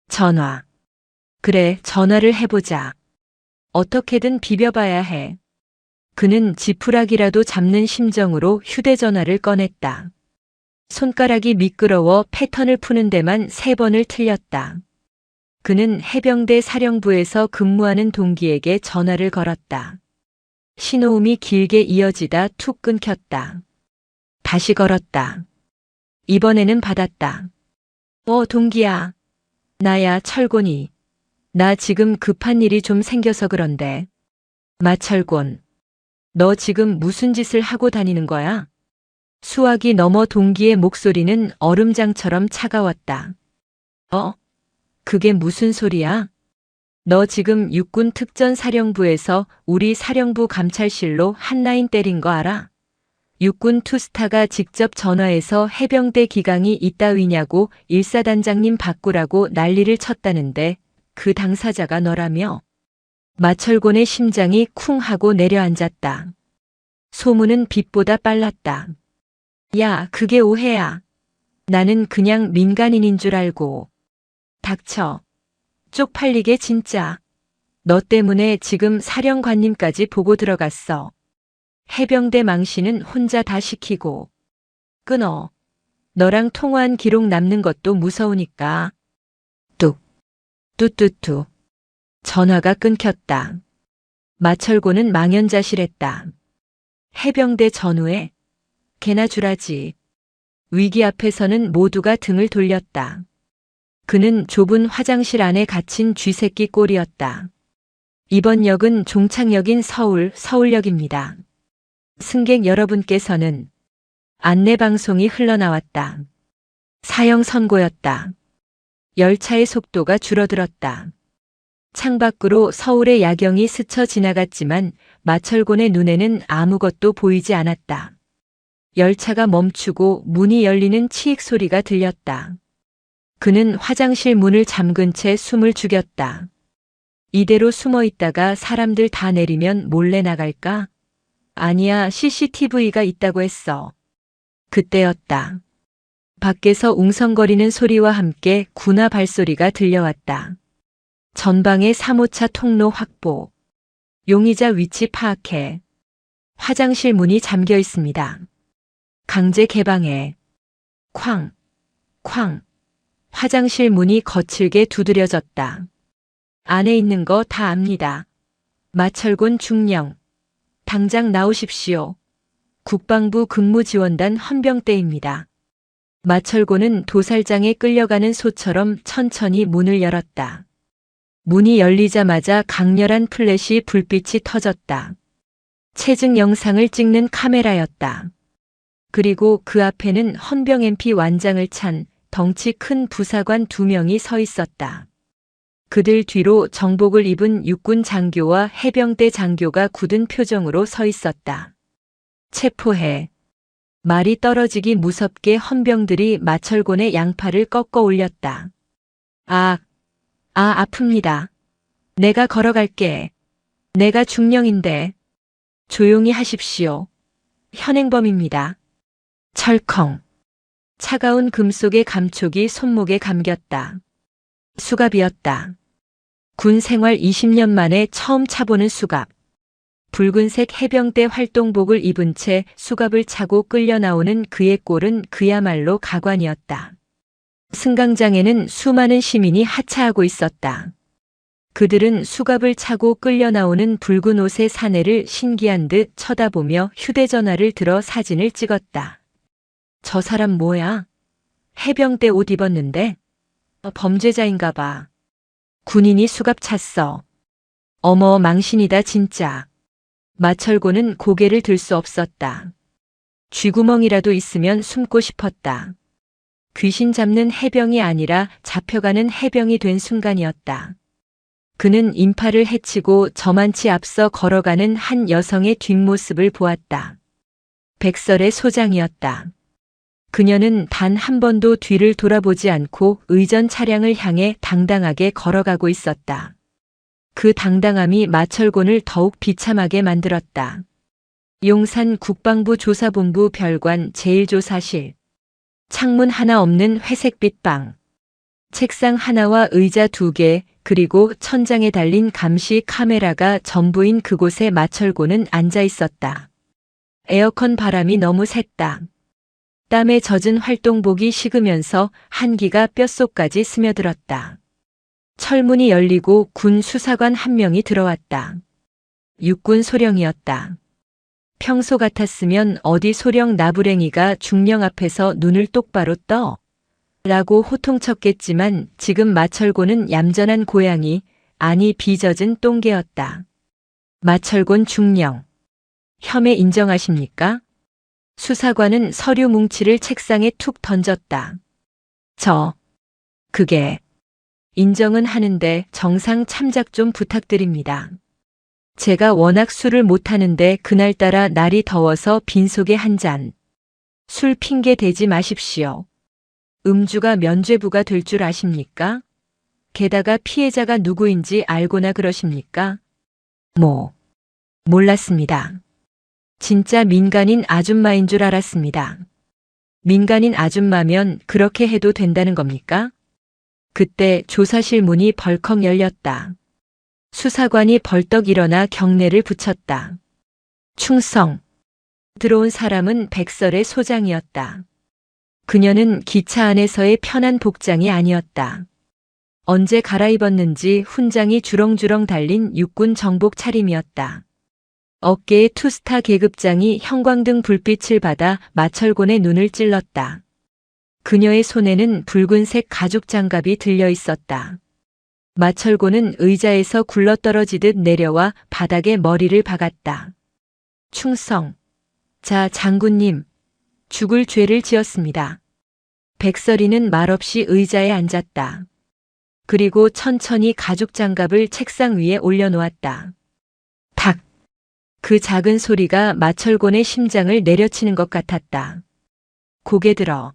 전화. 그래, 전화를 해보자. 어떻게든 비벼봐야 해. 그는 지푸라기라도 잡는 심정으로 휴대전화를 꺼냈다. 손가락이 미끄러워 패턴을 푸는 데만 3번을 틀렸다. 그는 해병대 사령부에서 근무하는 동기에게 전화를 걸었다. 신호음이 길게 이어지다 툭 끊겼다. 다시 걸었다. 이번에는 받았다. 동기야. 나야, 철곤이. 나 지금 급한 일이 좀 생겨서 그런데. 마철곤. 너 지금 무슨 짓을 하고 다니는 거야? 수화기 너머 동기의 목소리는 얼음장처럼 차가웠다. 그게 무슨 소리야? 너 지금 육군 특전사령부에서 우리 사령부 감찰실로 한 라인 때린 거 알아? 육군 투스타가 직접 전화해서 해병대 기강이 이따위냐고 일사단장님 바꾸라고 난리를 쳤다는데 그 당사자가 너라며? 마철곤의 심장이 쿵 하고 내려앉았다. 소문은 빛보다 빨랐다. 야, 그게 오해야. 나는 그냥 민간인인 줄 알고. 닥쳐. 쪽팔리게 진짜. 너 때문에 지금 사령관님까지 보고 들어갔어. 해병대 망신은 혼자 다 시키고. 끊어. 너랑 통화한 기록 남는 것도 무서우니까. 뚝. 뚜뚜뚜. 전화가 끊겼다. 마철곤은 망연자실했다. 해병대 전후에 개나 주라지. 위기 앞에서는 모두가 등을 돌렸다. 그는 좁은 화장실 안에 갇힌 쥐새끼 꼴이었다. 이번 역은 종착역인 서울역입니다. 승객 여러분께서는 안내방송이 흘러나왔다. 사형 선고였다. 열차의 속도가 줄어들었다. 창밖으로 서울의 야경이 스쳐 지나갔지만 마철곤의 눈에는 아무것도 보이지 않았다. 열차가 멈추고 문이 열리는 치익 소리가 들렸다. 그는 화장실 문을 잠근 채 숨을 죽였다. 이대로 숨어 있다가 사람들 다 내리면 몰래 나갈까? 아니야, CCTV가 있다고 했어. 그때였다. 밖에서 웅성거리는 소리와 함께 군화 발소리가 들려왔다. 전방의 3호차 통로 확보. 용의자 위치 파악해. 화장실 문이 잠겨 있습니다. 강제 개방해. 쾅, 쾅. 화장실 문이 거칠게 두드려졌다. 안에 있는 거 다 압니다. 마철곤 중령. 당장 나오십시오. 국방부 근무지원단 헌병대입니다. 마철곤은 도살장에 끌려가는 소처럼 천천히 문을 열었다. 문이 열리자마자 강렬한 플래시 불빛이 터졌다. 체증 영상을 찍는 카메라였다. 그리고 그 앞에는 헌병 MP 완장을 찬 덩치 큰 부사관 2명이 서 있었다. 그들 뒤로 정복을 입은 육군 장교와 해병대 장교가 굳은 표정으로 서 있었다. 체포해. 말이 떨어지기 무섭게 헌병들이 마철곤의 양팔을 꺾어 올렸다. 아픕니다. 내가 걸어갈게. 내가 중령인데. 조용히 하십시오. 현행범입니다. 철컹. 차가운 금속의 감촉이 손목에 감겼다. 수갑이었다. 군 생활 20년 만에 처음 차보는 수갑. 붉은색 해병대 활동복을 입은 채 수갑을 차고 끌려 나오는 그의 꼴은 그야말로 가관이었다. 승강장에는 수많은 시민이 하차하고 있었다. 그들은 수갑을 차고 끌려 나오는 붉은 옷의 사내를 신기한 듯 쳐다보며 휴대전화를 들어 사진을 찍었다. 저 사람 뭐야? 해병대 옷 입었는데? 범죄자인가 봐. 군인이 수갑 찼어. 어머, 망신이다 진짜. 마철곤은 고개를 들 수 없었다. 쥐구멍이라도 있으면 숨고 싶었다. 귀신 잡는 해병이 아니라 잡혀가는 해병이 된 순간이었다. 그는 인파를 헤치고 저만치 앞서 걸어가는 한 여성의 뒷모습을 보았다. 백설의 소장이었다. 그녀는 단 한 번도 뒤를 돌아보지 않고 의전 차량을 향해 당당하게 걸어가고 있었다. 그 당당함이 마철곤을 더욱 비참하게 만들었다. 용산 국방부 조사본부 별관 제1조사실. 창문 하나 없는 회색빛 방. 책상 하나와 의자 2개, 그리고 천장에 달린 감시 카메라가 전부인 그곳에 마철곤은 앉아 있었다. 에어컨 바람이 너무 샜다. 땀에 젖은 활동복이 식으면서 한기가 뼛속까지 스며들었다. 철문이 열리고 군 수사관 한 명이 들어왔다. 육군 소령이었다. 평소 같았으면 어디 소령 나부랭이가 중령 앞에서 눈을 똑바로 떠? 라고 호통쳤겠지만 지금 마철곤은 얌전한 고양이, 아니 비젖은 똥개였다. 마철곤 중령. 혐의 인정하십니까? 수사관은 서류 뭉치를 책상에 툭 던졌다. 그게. 인정은 하는데 정상 참작 좀 부탁드립니다. 제가 워낙 술을 못하는데 그날따라 날이 더워서 빈속에 한 잔. 술 핑계 대지 마십시오. 음주가 면죄부가 될 줄 아십니까? 게다가 피해자가 누구인지 알고나 그러십니까? 몰랐습니다. 진짜 민간인 아줌마인 줄 알았습니다. 민간인 아줌마면 그렇게 해도 된다는 겁니까? 그때 조사실 문이 벌컥 열렸다. 수사관이 벌떡 일어나 경례를 붙였다. 충성. 들어온 사람은 백설의 소장이었다. 그녀는 기차 안에서의 편한 복장이 아니었다. 언제 갈아입었는지 훈장이 주렁주렁 달린 육군 정복 차림이었다. 어깨에 투스타 계급장이 형광등 불빛을 받아 마철곤의 눈을 찔렀다. 그녀의 손에는 붉은색 가죽 장갑이 들려 있었다. 마철곤은 의자에서 굴러떨어지듯 내려와 바닥에 머리를 박았다. 충성. 자, 장군님. 죽을 죄를 지었습니다. 백설이는 말없이 의자에 앉았다. 그리고 천천히 가죽 장갑을 책상 위에 올려놓았다. 탁! 그 작은 소리가 마철곤의 심장을 내려치는 것 같았다. 고개 들어.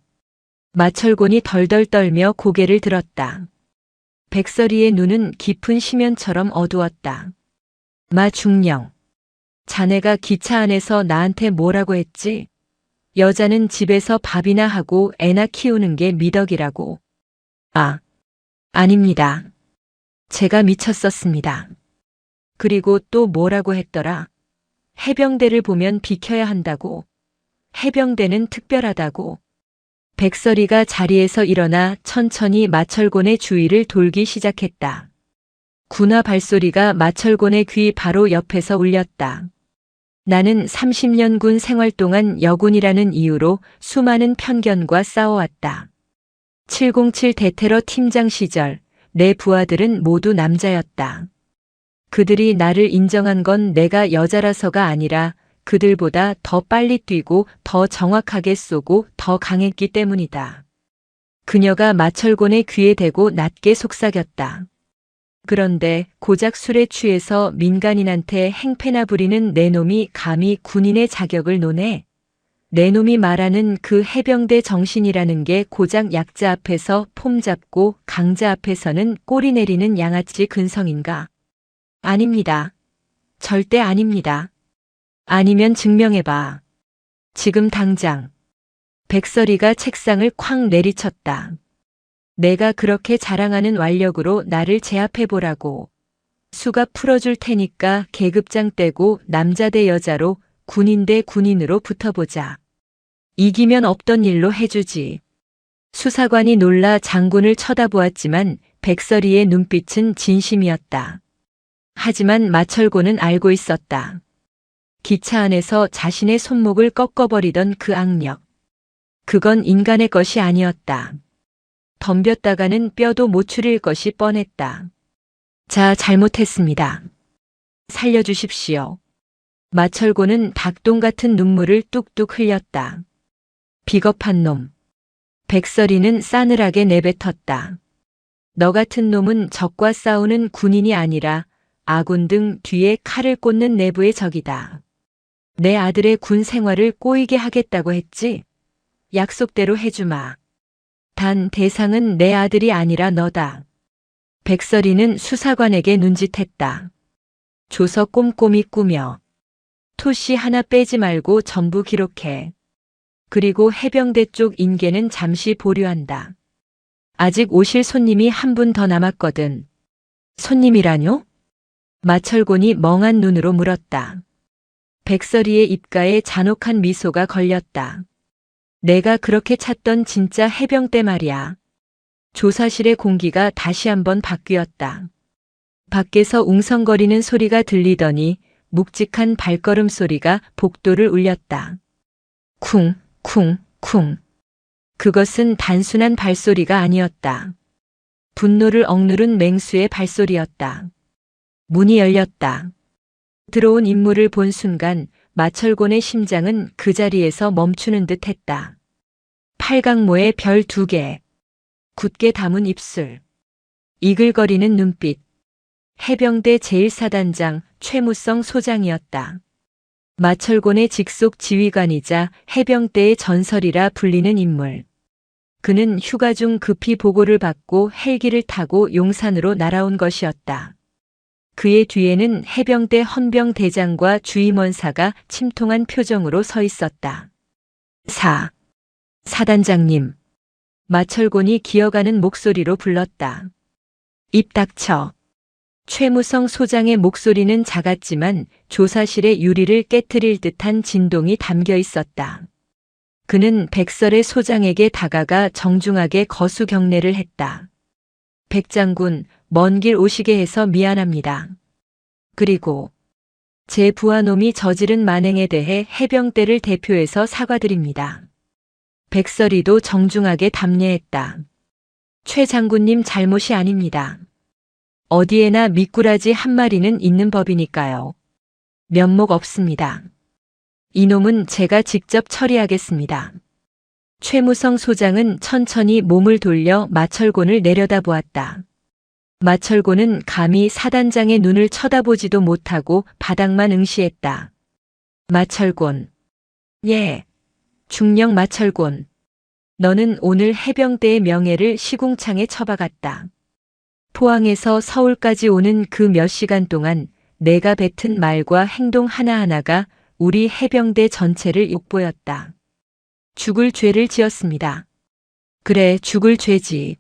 마철곤이 덜덜 떨며 고개를 들었다. 백설이의 눈은 깊은 심연처럼 어두웠다. 마중령. 자네가 기차 안에서 나한테 뭐라고 했지? 여자는 집에서 밥이나 하고 애나 키우는 게 미덕이라고. 아, 아닙니다. 제가 미쳤었습니다. 그리고 또 뭐라고 했더라? 해병대를 보면 비켜야 한다고. 해병대는 특별하다고. 백설이가 자리에서 일어나 천천히 마철곤의 주위를 돌기 시작했다. 군화 발소리가 마철곤의 귀 바로 옆에서 울렸다. 나는 30년 군 생활 동안 여군이라는 이유로 수많은 편견과 싸워왔다. 707 대테러 팀장 시절 내 부하들은 모두 남자였다. 그들이 나를 인정한 건 내가 여자라서가 아니라 그들보다 더 빨리 뛰고 더 정확하게 쏘고 더 강했기 때문이다. 그녀가 마철곤의 귀에 대고 낮게 속삭였다. 그런데 고작 술에 취해서 민간인한테 행패나 부리는 내 놈이 감히 군인의 자격을 논해? 내 놈이 말하는 그 해병대 정신이라는 게 고작 약자 앞에서 폼 잡고 강자 앞에서는 꼬리 내리는 양아치 근성인가? 아닙니다. 절대 아닙니다. 아니면 증명해봐. 지금 당장. 백설이가 책상을 쾅 내리쳤다. 내가 그렇게 자랑하는 완력으로 나를 제압해보라고. 수갑 풀어줄 테니까 계급장 떼고 남자 대 여자로 군인 대 군인으로 붙어보자. 이기면 없던 일로 해주지. 수사관이 놀라 장군을 쳐다보았지만 백설이의 눈빛은 진심이었다. 하지만 마철곤은 알고 있었다. 기차 안에서 자신의 손목을 꺾어버리던 그 악력. 그건 인간의 것이 아니었다. 덤볐다가는 뼈도 못 추릴 것이 뻔했다. 자, 잘못했습니다. 살려주십시오. 마철곤은 닭똥 같은 눈물을 뚝뚝 흘렸다. 비겁한 놈. 백설이는 싸늘하게 내뱉었다. 너 같은 놈은 적과 싸우는 군인이 아니라 아군 등 뒤에 칼을 꽂는 내부의 적이다. 내 아들의 군 생활을 꼬이게 하겠다고 했지? 약속대로 해주마. 단 대상은 내 아들이 아니라 너다. 백설이는 수사관에게 눈짓했다. 조서 꼼꼼히 꾸며. 토시 하나 빼지 말고 전부 기록해. 그리고 해병대 쪽 인계는 잠시 보류한다. 아직 오실 손님이 한 분 더 남았거든. 손님이라뇨? 마철곤이 멍한 눈으로 물었다. 백설이의 입가에 잔혹한 미소가 걸렸다. 내가 그렇게 찾던 진짜 해병대 말이야. 조사실의 공기가 다시 한번 바뀌었다. 밖에서 웅성거리는 소리가 들리더니 묵직한 발걸음 소리가 복도를 울렸다. 쿵, 쿵, 쿵. 그것은 단순한 발소리가 아니었다. 분노를 억누른 맹수의 발소리였다. 문이 열렸다. 들어온 인물을 본 순간 마철곤의 심장은 그 자리에서 멈추는 듯 했다. 팔각모에 별 2개. 굳게 담은 입술. 이글거리는 눈빛. 해병대 제1사단장 최무성 소장이었다. 마철곤의 직속 지휘관이자 해병대의 전설이라 불리는 인물. 그는 휴가 중 급히 보고를 받고 헬기를 타고 용산으로 날아온 것이었다. 그의 뒤에는 해병대 헌병대장과 주임원사가 침통한 표정으로 서 있었다. 사단장님. 마철곤이 기어가는 목소리로 불렀다. 입 닥쳐. 최무성 소장의 목소리는 작았지만 조사실의 유리를 깨트릴 듯한 진동이 담겨 있었다. 그는 백설의 소장에게 다가가 정중하게 거수 경례를 했다. 백장군, 먼 길 오시게 해서 미안합니다. 그리고 제 부하놈이 저지른 만행에 대해 해병대를 대표해서 사과드립니다. 백설이도 정중하게 답례했다. 최 장군님 잘못이 아닙니다. 어디에나 미꾸라지 한 마리는 있는 법이니까요. 면목 없습니다. 이놈은 제가 직접 처리하겠습니다. 최무성 소장은 천천히 몸을 돌려 마철곤을 내려다보았다. 마철곤은 감히 사단장의 눈을 쳐다보지도 못하고 바닥만 응시했다. 마철곤. 예. 중령 마철곤. 너는 오늘 해병대의 명예를 시궁창에 처박았다. 포항에서 서울까지 오는 그 몇 시간 동안 내가 뱉은 말과 행동 하나하나가 우리 해병대 전체를 욕보였다. 죽을 죄를 지었습니다. 그래, 죽을 죄지.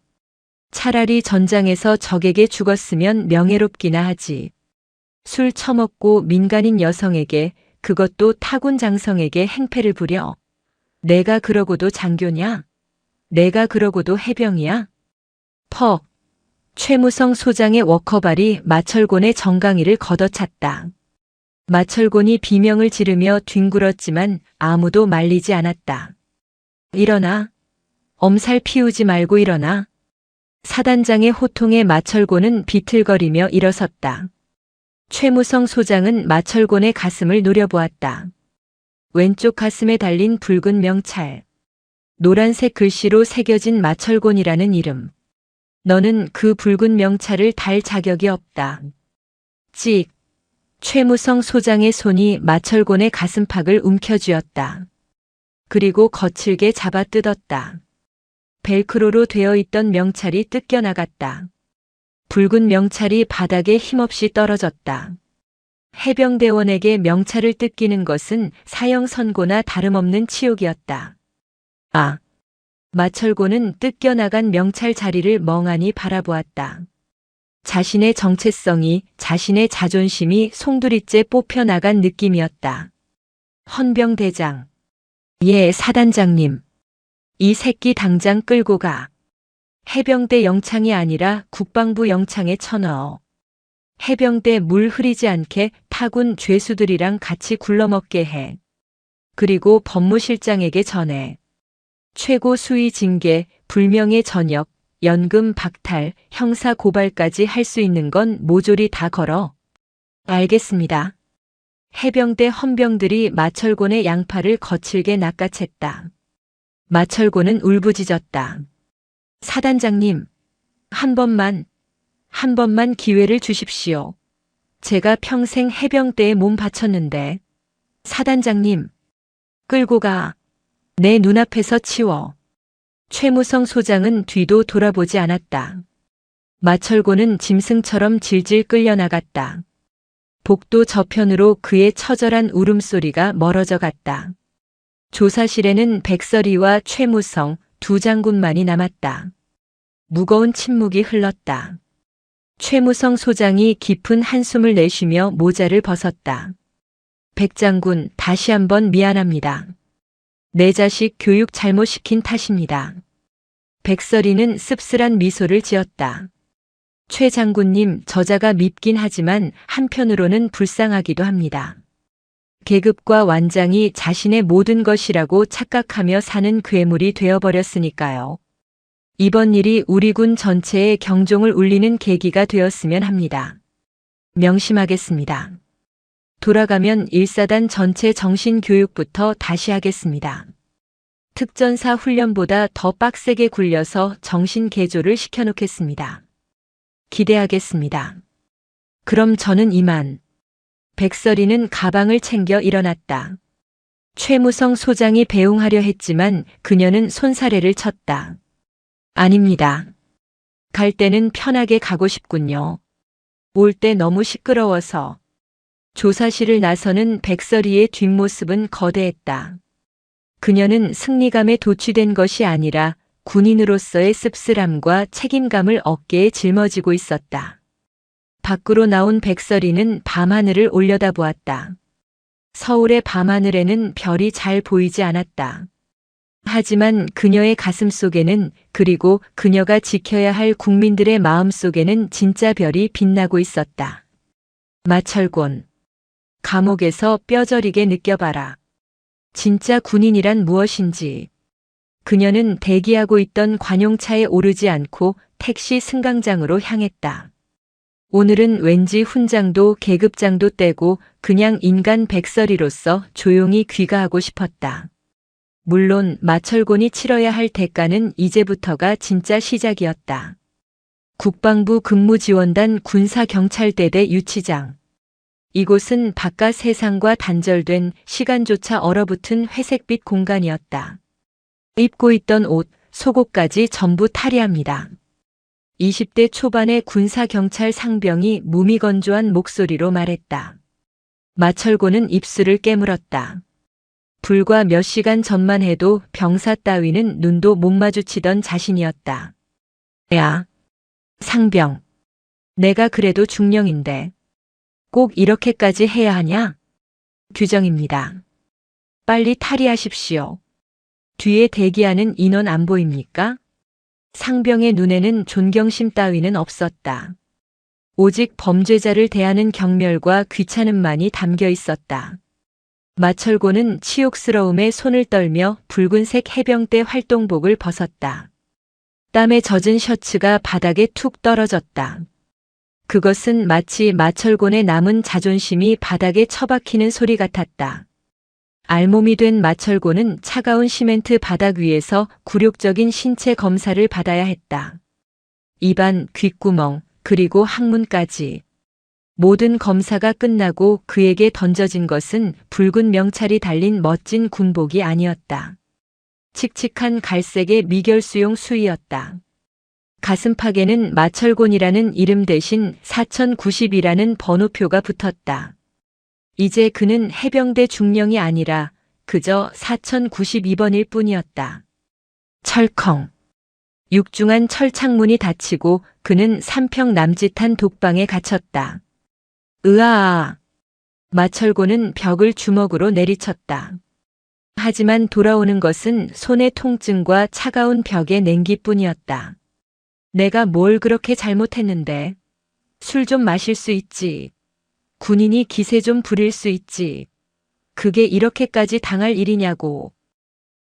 차라리 전장에서 적에게 죽었으면 명예롭기나 하지. 술 처먹고 민간인 여성에게, 그것도 타군 장성에게 행패를 부려. 내가 그러고도 장교냐? 내가 그러고도 해병이야? 퍽. 최무성 소장의 워커발이 마철곤의 정강이를 걷어찼다. 마철곤이 비명을 지르며 뒹굴었지만 아무도 말리지 않았다. 일어나. 엄살 피우지 말고 일어나. 사단장의 호통에 마철곤은 비틀거리며 일어섰다. 최무성 소장은 마철곤의 가슴을 노려보았다. 왼쪽 가슴에 달린 붉은 명찰. 노란색 글씨로 새겨진 마철곤이라는 이름. 너는 그 붉은 명찰을 달 자격이 없다. 찍. 최무성 소장의 손이 마철곤의 가슴팍을 움켜쥐었다. 그리고 거칠게 잡아 뜯었다. 벨크로로 되어 있던 명찰이 뜯겨나갔다. 붉은 명찰이 바닥에 힘없이 떨어졌다. 해병대원에게 명찰을 뜯기는 것은 사형 선고나 다름없는 치욕이었다. 아! 마철곤은 뜯겨나간 명찰 자리를 멍하니 바라보았다. 자신의 정체성이, 자신의 자존심이 송두리째 뽑혀나간 느낌이었다. 헌병대장. 예, 사단장님. 이 새끼 당장 끌고 가. 해병대 영창이 아니라 국방부 영창에 쳐넣어. 해병대 물 흐리지 않게 타군 죄수들이랑 같이 굴러먹게 해. 그리고 법무실장에게 전해. 최고 수위 징계, 불명예 전역, 연금 박탈, 형사 고발까지 할 수 있는 건 모조리 다 걸어. 알겠습니다. 해병대 헌병들이 마철곤의 양팔을 거칠게 낚아챘다. 마철곤은 울부짖었다. 사단장님, 한 번만 기회를 주십시오. 제가 평생 해병대에 몸 바쳤는데. 사단장님, 끌고 가. 내 눈앞에서 치워. 최무성 소장은 뒤도 돌아보지 않았다. 마철곤은 짐승처럼 질질 끌려나갔다. 복도 저편으로 그의 처절한 울음소리가 멀어져 갔다. 조사실에는 백설이와 최무성 두 장군만이 남았다. 무거운 침묵이 흘렀다. 최무성 소장이 깊은 한숨을 내쉬며 모자를 벗었다. 백 장군, 다시 한번 미안합니다. 내 자식 교육 잘못시킨 탓입니다. 백설이는 씁쓸한 미소를 지었다. 최 장군님, 저자가 밉긴 하지만 한편으로는 불쌍하기도 합니다. 계급과 완장이 자신의 모든 것이라고 착각하며 사는 괴물이 되어버렸으니까요. 이번 일이 우리 군 전체의 경종을 울리는 계기가 되었으면 합니다. 명심하겠습니다. 돌아가면 1사단 전체 정신교육부터 다시 하겠습니다. 특전사 훈련보다 더 빡세게 굴려서 정신개조를 시켜놓겠습니다. 기대하겠습니다. 그럼 저는 이만. 백설이는 가방을 챙겨 일어났다. 최무성 소장이 배웅하려 했지만 그녀는 손사래를 쳤다. 아닙니다. 갈 때는 편하게 가고 싶군요. 올 때 너무 시끄러워서. 조사실을 나서는 백설이의 뒷모습은 거대했다. 그녀는 승리감에 도취된 것이 아니라 군인으로서의 씁쓸함과 책임감을 어깨에 짊어지고 있었다. 밖으로 나온 백설이는 밤하늘을 올려다보았다. 서울의 밤하늘에는 별이 잘 보이지 않았다. 하지만 그녀의 가슴 속에는, 그리고 그녀가 지켜야 할 국민들의 마음 속에는 진짜 별이 빛나고 있었다. 마철곤. 감옥에서 뼈저리게 느껴봐라. 진짜 군인이란 무엇인지. 그녀는 대기하고 있던 관용차에 오르지 않고 택시 승강장으로 향했다. 오늘은 왠지 훈장도 계급장도 떼고 그냥 인간 백설이로서 조용히 귀가하고 싶었다. 물론 마철곤이 치러야 할 대가는 이제부터가 진짜 시작이었다. 국방부 근무지원단 군사경찰대대 유치장. 이곳은 바깥 세상과 단절된 시간조차 얼어붙은 회색빛 공간이었다. 입고 있던 옷, 속옷까지 전부 탈의합니다. 20대 초반의 군사경찰 상병이 무미건조한 목소리로 말했다. 마철고는 입술을 깨물었다. 불과 몇 시간 전만 해도 병사 따위는 눈도 못 마주치던 자신이었다. 야, 상병. 내가 그래도 중령인데 꼭 이렇게까지 해야 하냐? 규정입니다. 빨리 탈의하십시오. 뒤에 대기하는 인원 안 보입니까? 상병의 눈에는 존경심 따위는 없었다. 오직 범죄자를 대하는 경멸과 귀찮음만이 담겨 있었다. 마철고는 치욕스러움에 손을 떨며 붉은색 해병대 활동복을 벗었다. 땀에 젖은 셔츠가 바닥에 툭 떨어졌다. 그것은 마치 마철곤의 남은 자존심이 바닥에 처박히는 소리 같았다. 알몸이 된 마철곤은 차가운 시멘트 바닥 위에서 굴욕적인 신체 검사를 받아야 했다. 입안, 귓구멍, 그리고 항문까지. 모든 검사가 끝나고 그에게 던져진 것은 붉은 명찰이 달린 멋진 군복이 아니었다. 칙칙한 갈색의 미결수용 수의였다. 가슴팍에는 마철곤이라는 이름 대신 4090이라는 번호표가 붙었다. 이제 그는 해병대 중령이 아니라 그저 4092번일 뿐이었다. 철컹. 육중한 철창문이 닫히고 그는 3평 남짓한 독방에 갇혔다. 으아아. 마철곤은 벽을 주먹으로 내리쳤다. 하지만 돌아오는 것은 손의 통증과 차가운 벽의 냉기뿐이었다. 내가 뭘 그렇게 잘못했는데. 술 좀 마실 수 있지. 군인이 기세 좀 부릴 수 있지. 그게 이렇게까지 당할 일이냐고.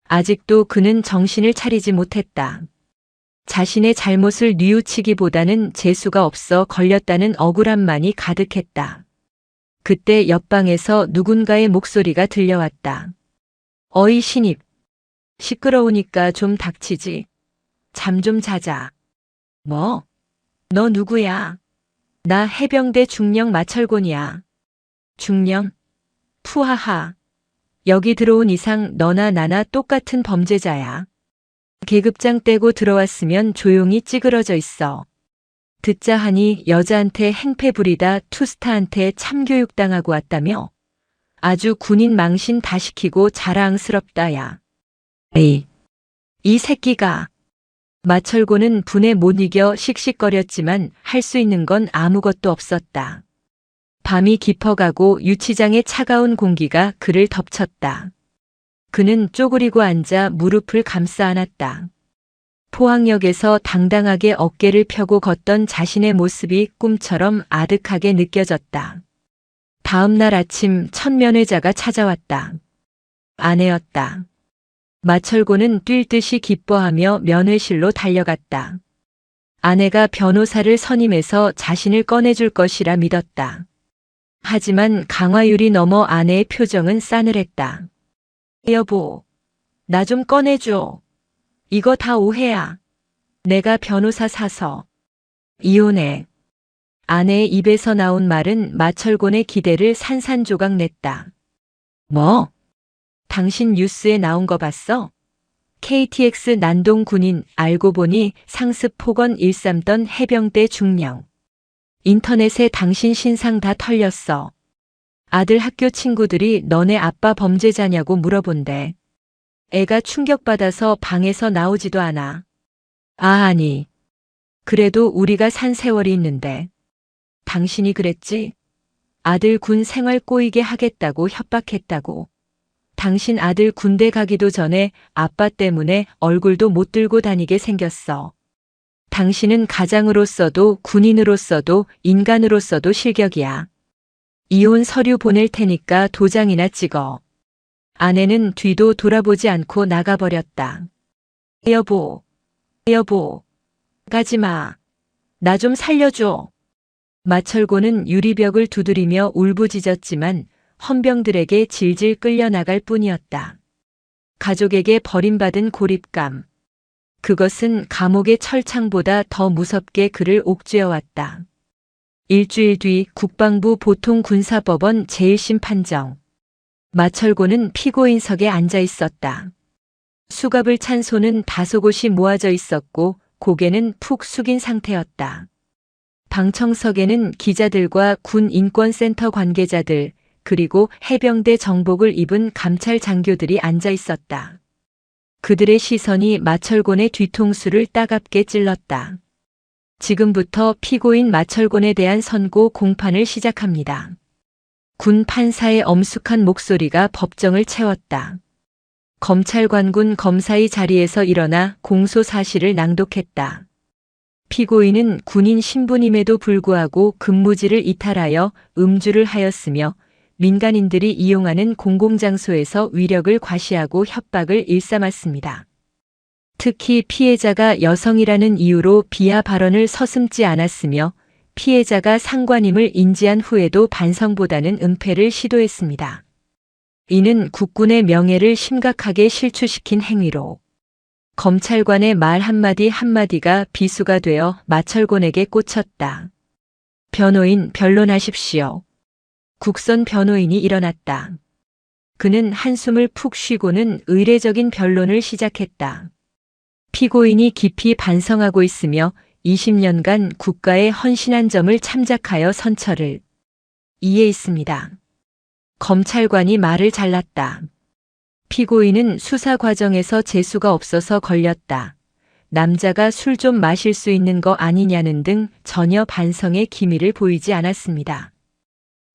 아직도 그는 정신을 차리지 못했다. 자신의 잘못을 뉘우치기보다는 재수가 없어 걸렸다는 억울함만이 가득했다. 그때 옆방에서 누군가의 목소리가 들려왔다. 어이 신입. 시끄러우니까 좀 닥치지. 잠 좀 자자. 뭐? 너 누구야? 나 해병대 중령 마철곤이야. 중령? 푸하하. 여기 들어온 이상 너나 나나 똑같은 범죄자야. 계급장 떼고 들어왔으면 조용히 찌그러져 있어. 듣자 하니 여자한테 행패 부리다 투스타한테 참교육당하고 왔다며? 아주 군인 망신 다 시키고 자랑스럽다 야. 에이, 이 새끼가. 마철고는 분에 못 이겨 씩씩거렸지만 할 수 있는 건 아무것도 없었다. 밤이 깊어가고 유치장의 차가운 공기가 그를 덮쳤다. 그는 쪼그리고 앉아 무릎을 감싸 안았다. 포항역에서 당당하게 어깨를 펴고 걷던 자신의 모습이 꿈처럼 아득하게 느껴졌다. 다음 날 아침 첫 면회자가 찾아왔다. 아내였다. 마철고는 뛸 듯이 기뻐하며 면회실로 달려갔다. 아내가 변호사를 선임해서 자신을 꺼내줄 것이라 믿었다. 하지만 강화유리 너머 아내의 표정은 싸늘했다. 여보, 나 좀 꺼내줘. 이거 다 오해야. 내가 변호사 사서 이혼해. 아내의 입에서 나온 말은 마철곤의 기대를 산산조각 냈다. 뭐? 당신 뉴스에 나온 거 봤어? KTX 난동 군인 알고 보니 상습 폭언 일삼던 해병대 중령. 인터넷에 당신 신상 다 털렸어. 아들 학교 친구들이 너네 아빠 범죄자냐고 물어본대. 애가 충격받아서 방에서 나오지도 않아. 아니. 그래도 우리가 산 세월이 있는데. 당신이 그랬지? 아들 군 생활 꼬이게 하겠다고 협박했다고. 당신 아들 군대 가기도 전에 아빠 때문에 얼굴도 못 들고 다니게 생겼어. 당신은 가장으로서도 군인으로서도 인간으로서도 실격이야. 이혼 서류 보낼 테니까 도장이나 찍어. 아내는 뒤도 돌아보지 않고 나가버렸다. 여보, 여보, 가지마. 나 좀 살려줘. 마철고는 유리벽을 두드리며 울부짖었지만 헌병들에게 질질 끌려나갈 뿐이었다. 가족에게 버림받은 고립감. 그것은 감옥의 철창보다 더 무섭게 그를 옥죄어왔다. 일주일 뒤 국방부 보통군사법원 제1심 판정. 마철곤은 피고인석에 앉아 있었다. 수갑을 찬 손은 다소곳이 모아져 있었고 고개는 푹 숙인 상태였다. 방청석에는 기자들과 군 인권센터 관계자들 그리고 해병대 정복을 입은 감찰 장교들이 앉아 있었다. 그들의 시선이 마철곤의 뒤통수를 따갑게 찔렀다. 지금부터 피고인 마철곤에 대한 선고 공판을 시작합니다. 군 판사의 엄숙한 목소리가 법정을 채웠다. 검찰관군 검사의 자리에서 일어나 공소 사실을 낭독했다. 피고인은 군인 신분임에도 불구하고 근무지를 이탈하여 음주를 하였으며 민간인들이 이용하는 공공장소에서 위력을 과시하고 협박을 일삼았습니다. 특히 피해자가 여성이라는 이유로 비하 발언을 서슴지 않았으며 피해자가 상관임을 인지한 후에도 반성보다는 은폐를 시도했습니다. 이는 국군의 명예를 심각하게 실추시킨 행위로 검찰관의 말 한마디 한마디가 비수가 되어 마철곤에게 꽂혔다. 변호인 변론하십시오. 국선 변호인이 일어났다. 그는 한숨을 푹 쉬고는 의례적인 변론을 시작했다. 피고인이 깊이 반성하고 있으며 20년간 국가에 헌신한 점을 참작하여 선처를 이에 있습니다. 검찰관이 말을 잘랐다. 피고인은 수사 과정에서 재수가 없어서 걸렸다. 남자가 술 좀 마실 수 있는 거 아니냐는 등 전혀 반성의 기미를 보이지 않았습니다.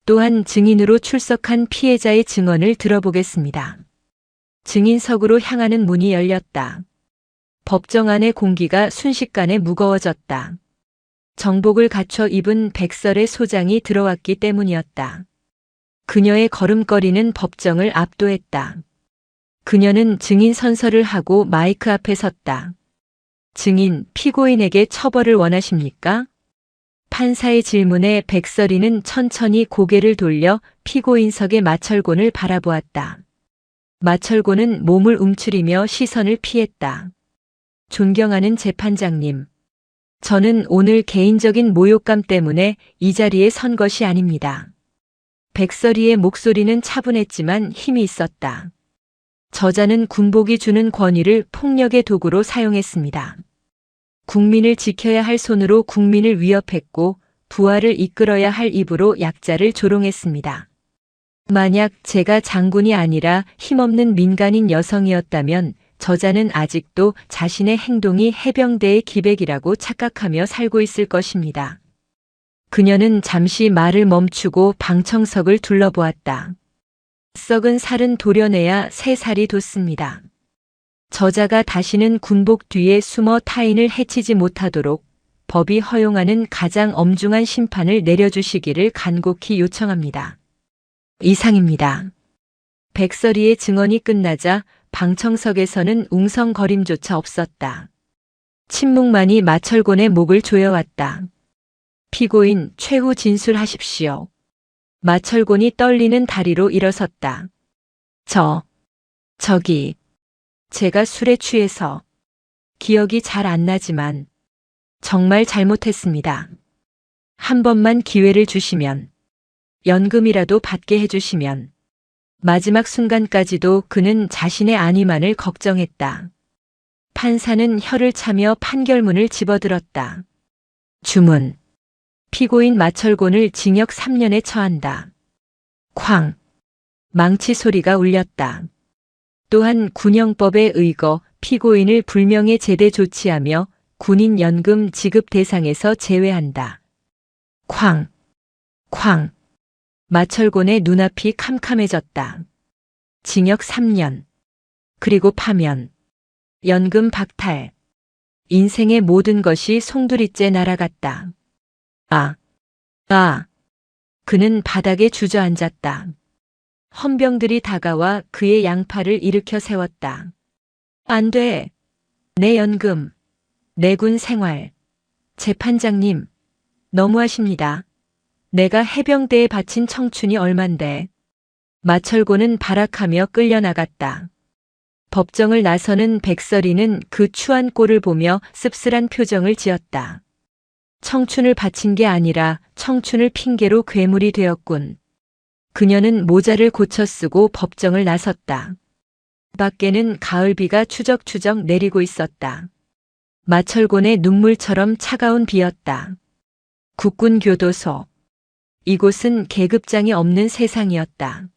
또한 증인으로 출석한 피해자의 증언을 들어보겠습니다. 증인석으로 향하는 문이 열렸다. 법정 안의 공기가 순식간에 무거워졌다. 정복을 갖춰 입은 백설의 소장이 들어왔기 때문이었다. 그녀의 걸음걸이는 법정을 압도했다. 그녀는 증인 선서를 하고 마이크 앞에 섰다. 증인, 피고인에게 처벌을 원하십니까? 판사의 질문에 백설이는 천천히 고개를 돌려 피고인석의 마철곤을 바라보았다. 마철곤은 몸을 움츠리며 시선을 피했다. 존경하는 재판장님. 저는 오늘 개인적인 모욕감 때문에 이 자리에 선 것이 아닙니다. 백설이의 목소리는 차분했지만 힘이 있었다. 저자는 군복이 주는 권위를 폭력의 도구로 사용했습니다. 국민을 지켜야 할 손으로 국민을 위협했고 부하를 이끌어야 할 입으로 약자를 조롱했습니다. 만약 제가 장군이 아니라 힘없는 민간인 여성이었다면 저자는 아직도 자신의 행동이 해병대의 기백이라고 착각하며 살고 있을 것입니다. 그녀는 잠시 말을 멈추고 방청석을 둘러보았다. 썩은 살은 도려내야 새 살이 돋습니다. 저자가 다시는 군복 뒤에 숨어 타인을 해치지 못하도록 법이 허용하는 가장 엄중한 심판을 내려주시기를 간곡히 요청합니다. 이상입니다. 백설이의 증언이 끝나자 방청석에서는 웅성거림조차 없었다. 침묵만이 마철곤의 목을 조여왔다. 피고인 최후 진술하십시오. 마철곤이 떨리는 다리로 일어섰다. 저기, 제가 술에 취해서 기억이 잘 안 나지만 정말 잘못했습니다. 한 번만 기회를 주시면, 연금이라도 받게 해주시면. 마지막 순간까지도 그는 자신의 안위만을 걱정했다. 판사는 혀를 차며 판결문을 집어들었다. 주문. 피고인 마철곤을 징역 3년에 처한다. 쾅. 망치 소리가 울렸다. 또한 군형법에 의거 피고인을 불명예 제대 조치하며 군인 연금 지급 대상에서 제외한다. 쾅. 쾅. 마철곤의 눈앞이 캄캄해졌다. 징역 3년. 그리고 파면. 연금 박탈. 인생의 모든 것이 송두리째 날아갔다. 그는 바닥에 주저앉았다. 헌병들이 다가와 그의 양팔을 일으켜 세웠다. 안 돼. 내 연금. 내 군 생활. 재판장님, 너무하십니다. 내가 해병대에 바친 청춘이 얼만데. 마철곤은 발악하며 끌려나갔다. 법정을 나서는 백설이는 그 추한 꼴을 보며 씁쓸한 표정을 지었다. 청춘을 바친 게 아니라 청춘을 핑계로 괴물이 되었군. 그녀는 모자를 고쳐 쓰고 법정을 나섰다. 밖에는 가을비가 추적추적 내리고 있었다. 마철곤의 눈물처럼 차가운 비였다. 국군교도소. 이곳은 계급장이 없는 세상이었다.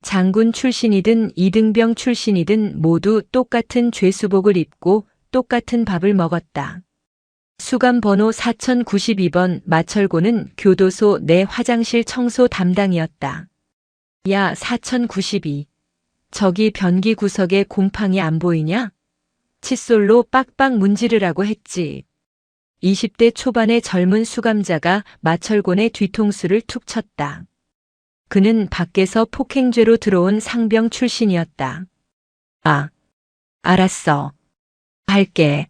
장군 출신이든 이등병 출신이든 모두 똑같은 죄수복을 입고 똑같은 밥을 먹었다. 수감 번호 4092번 마철곤은 교도소 내 화장실 청소 담당이었다. 야, 4092. 저기 변기 구석에 곰팡이 안 보이냐? 칫솔로 빡빡 문지르라고 했지. 20대 초반의 젊은 수감자가 마철곤의 뒤통수를 툭 쳤다. 그는 밖에서 폭행죄로 들어온 상병 출신이었다. 아, 알았어. 할게.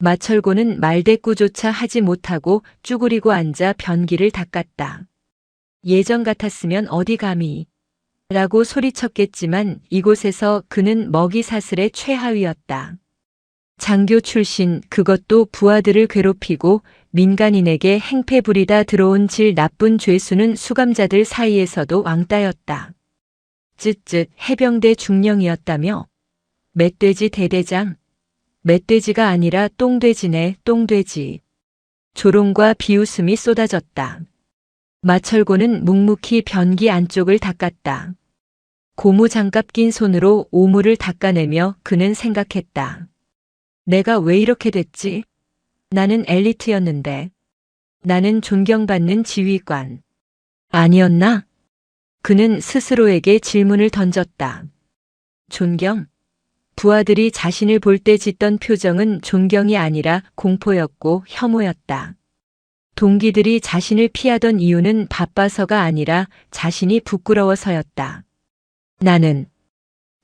마철곤은 말대꾸조차 하지 못하고 쭈그리고 앉아 변기를 닦았다. 예전 같았으면 어디 감히 라고 소리쳤겠지만 이곳에서 그는 먹이 사슬의 최하위였다. 장교 출신, 그것도 부하들을 괴롭히고 민간인에게 행패 부리다 들어온 질 나쁜 죄수는 수감자들 사이에서도 왕따였다. 쯧쯧 해병대 중령이었다며? 멧돼지 대대장? 멧돼지가 아니라 똥돼지네, 똥돼지. 조롱과 비웃음이 쏟아졌다. 마철곤은 묵묵히 변기 안쪽을 닦았다. 고무장갑 낀 손으로 오물을 닦아내며 그는 생각했다. 내가 왜 이렇게 됐지? 나는 엘리트였는데. 나는 존경받는 지휘관. 아니었나? 그는 스스로에게 질문을 던졌다. 존경? 부하들이 자신을 볼 때 짓던 표정은 존경이 아니라 공포였고 혐오였다. 동기들이 자신을 피하던 이유는 바빠서가 아니라 자신이 부끄러워서였다. 나는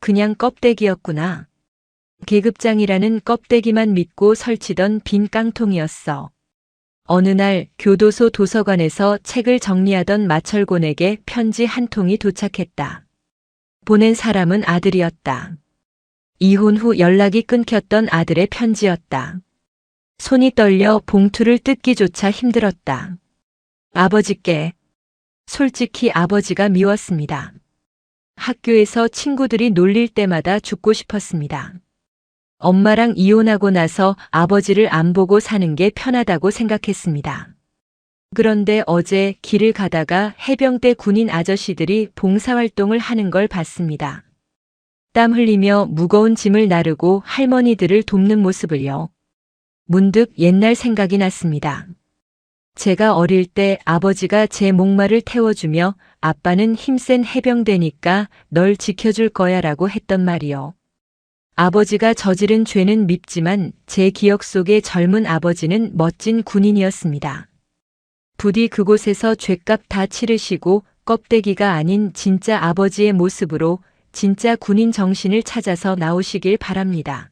그냥 껍데기였구나. 계급장이라는 껍데기만 믿고 설치던 빈 깡통이었어. 어느 날 교도소 도서관에서 책을 정리하던 마철곤에게 편지 한 통이 도착했다. 보낸 사람은 아들이었다. 이혼 후 연락이 끊겼던 아들의 편지였다. 손이 떨려 봉투를 뜯기조차 힘들었다. 아버지께. 솔직히 아버지가 미웠습니다. 학교에서 친구들이 놀릴 때마다 죽고 싶었습니다. 엄마랑 이혼하고 나서 아버지를 안 보고 사는 게 편하다고 생각했습니다. 그런데 어제 길을 가다가 해병대 군인 아저씨들이 봉사활동을 하는 걸 봤습니다. 땀 흘리며 무거운 짐을 나르고 할머니들을 돕는 모습을요. 문득 옛날 생각이 났습니다. 제가 어릴 때 아버지가 제 목마를 태워주며 아빠는 힘센 해병대니까 널 지켜줄 거야 라고 했던 말이요. 아버지가 저지른 죄는 밉지만 제 기억 속의 젊은 아버지는 멋진 군인이었습니다. 부디 그곳에서 죗값 다 치르시고 껍데기가 아닌 진짜 아버지의 모습으로 진짜 군인 정신을 찾아서 나오시길 바랍니다.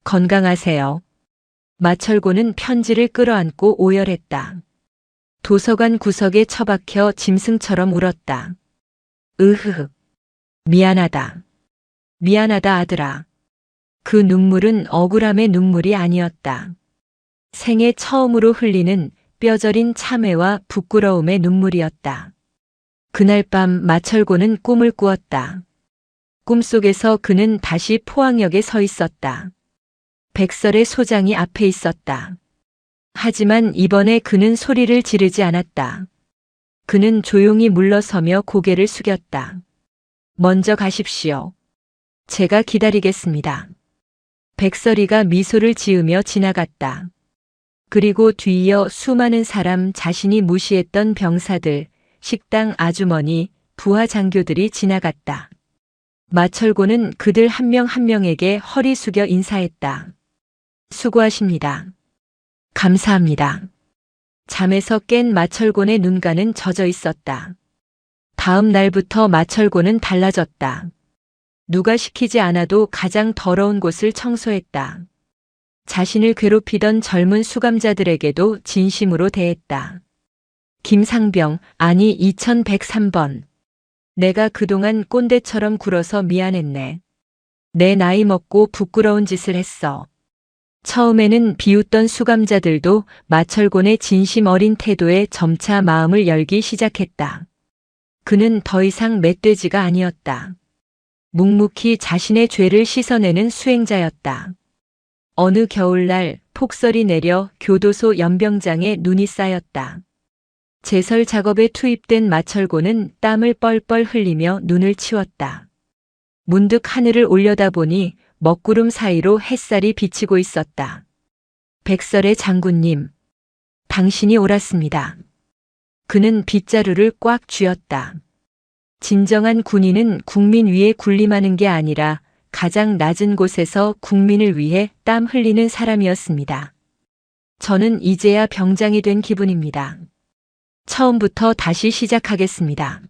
건강하세요. 마철곤은 편지를 끌어안고 오열했다. 도서관 구석에 처박혀 짐승처럼 울었다. 으흐흐. 미안하다. 미안하다 아들아. 그 눈물은 억울함의 눈물이 아니었다. 생애 처음으로 흘리는 뼈저린 참회와 부끄러움의 눈물이었다. 그날 밤 마철곤은 꿈을 꾸었다. 꿈속에서 그는 다시 포항역에 서 있었다. 백설의 소장이 앞에 있었다. 하지만 이번에 그는 소리를 지르지 않았다. 그는 조용히 물러서며 고개를 숙였다. 먼저 가십시오. 제가 기다리겠습니다. 백설이가 미소를 지으며 지나갔다. 그리고 뒤이어 수많은 사람, 자신이 무시했던 병사들, 식당 아주머니, 부하 장교들이 지나갔다. 마철곤은 그들 한 명 한 명에게 허리 숙여 인사했다. 수고하십니다. 감사합니다. 잠에서 깬 마철곤의 눈가는 젖어 있었다. 다음 날부터 마철곤은 달라졌다. 누가 시키지 않아도 가장 더러운 곳을 청소했다. 자신을 괴롭히던 젊은 수감자들에게도 진심으로 대했다. 김상병, 아니 2103번. 내가 그동안 꼰대처럼 굴어서 미안했네. 내 나이 먹고 부끄러운 짓을 했어. 처음에는 비웃던 수감자들도 마철곤의 진심 어린 태도에 점차 마음을 열기 시작했다. 그는 더 이상 멧돼지가 아니었다. 묵묵히 자신의 죄를 씻어내는 수행자였다. 어느 겨울날 폭설이 내려 교도소 연병장에 눈이 쌓였다. 제설 작업에 투입된 마철곤은 땀을 뻘뻘 흘리며 눈을 치웠다. 문득 하늘을 올려다보니 먹구름 사이로 햇살이 비치고 있었다. 백설의 장군님, 당신이 옳았습니다. 그는 빗자루를 꽉 쥐었다. 진정한 군인은 국민 위에 군림하는 게 아니라 가장 낮은 곳에서 국민을 위해 땀 흘리는 사람이었습니다. 저는 이제야 병장이 된 기분입니다. 처음부터 다시 시작하겠습니다.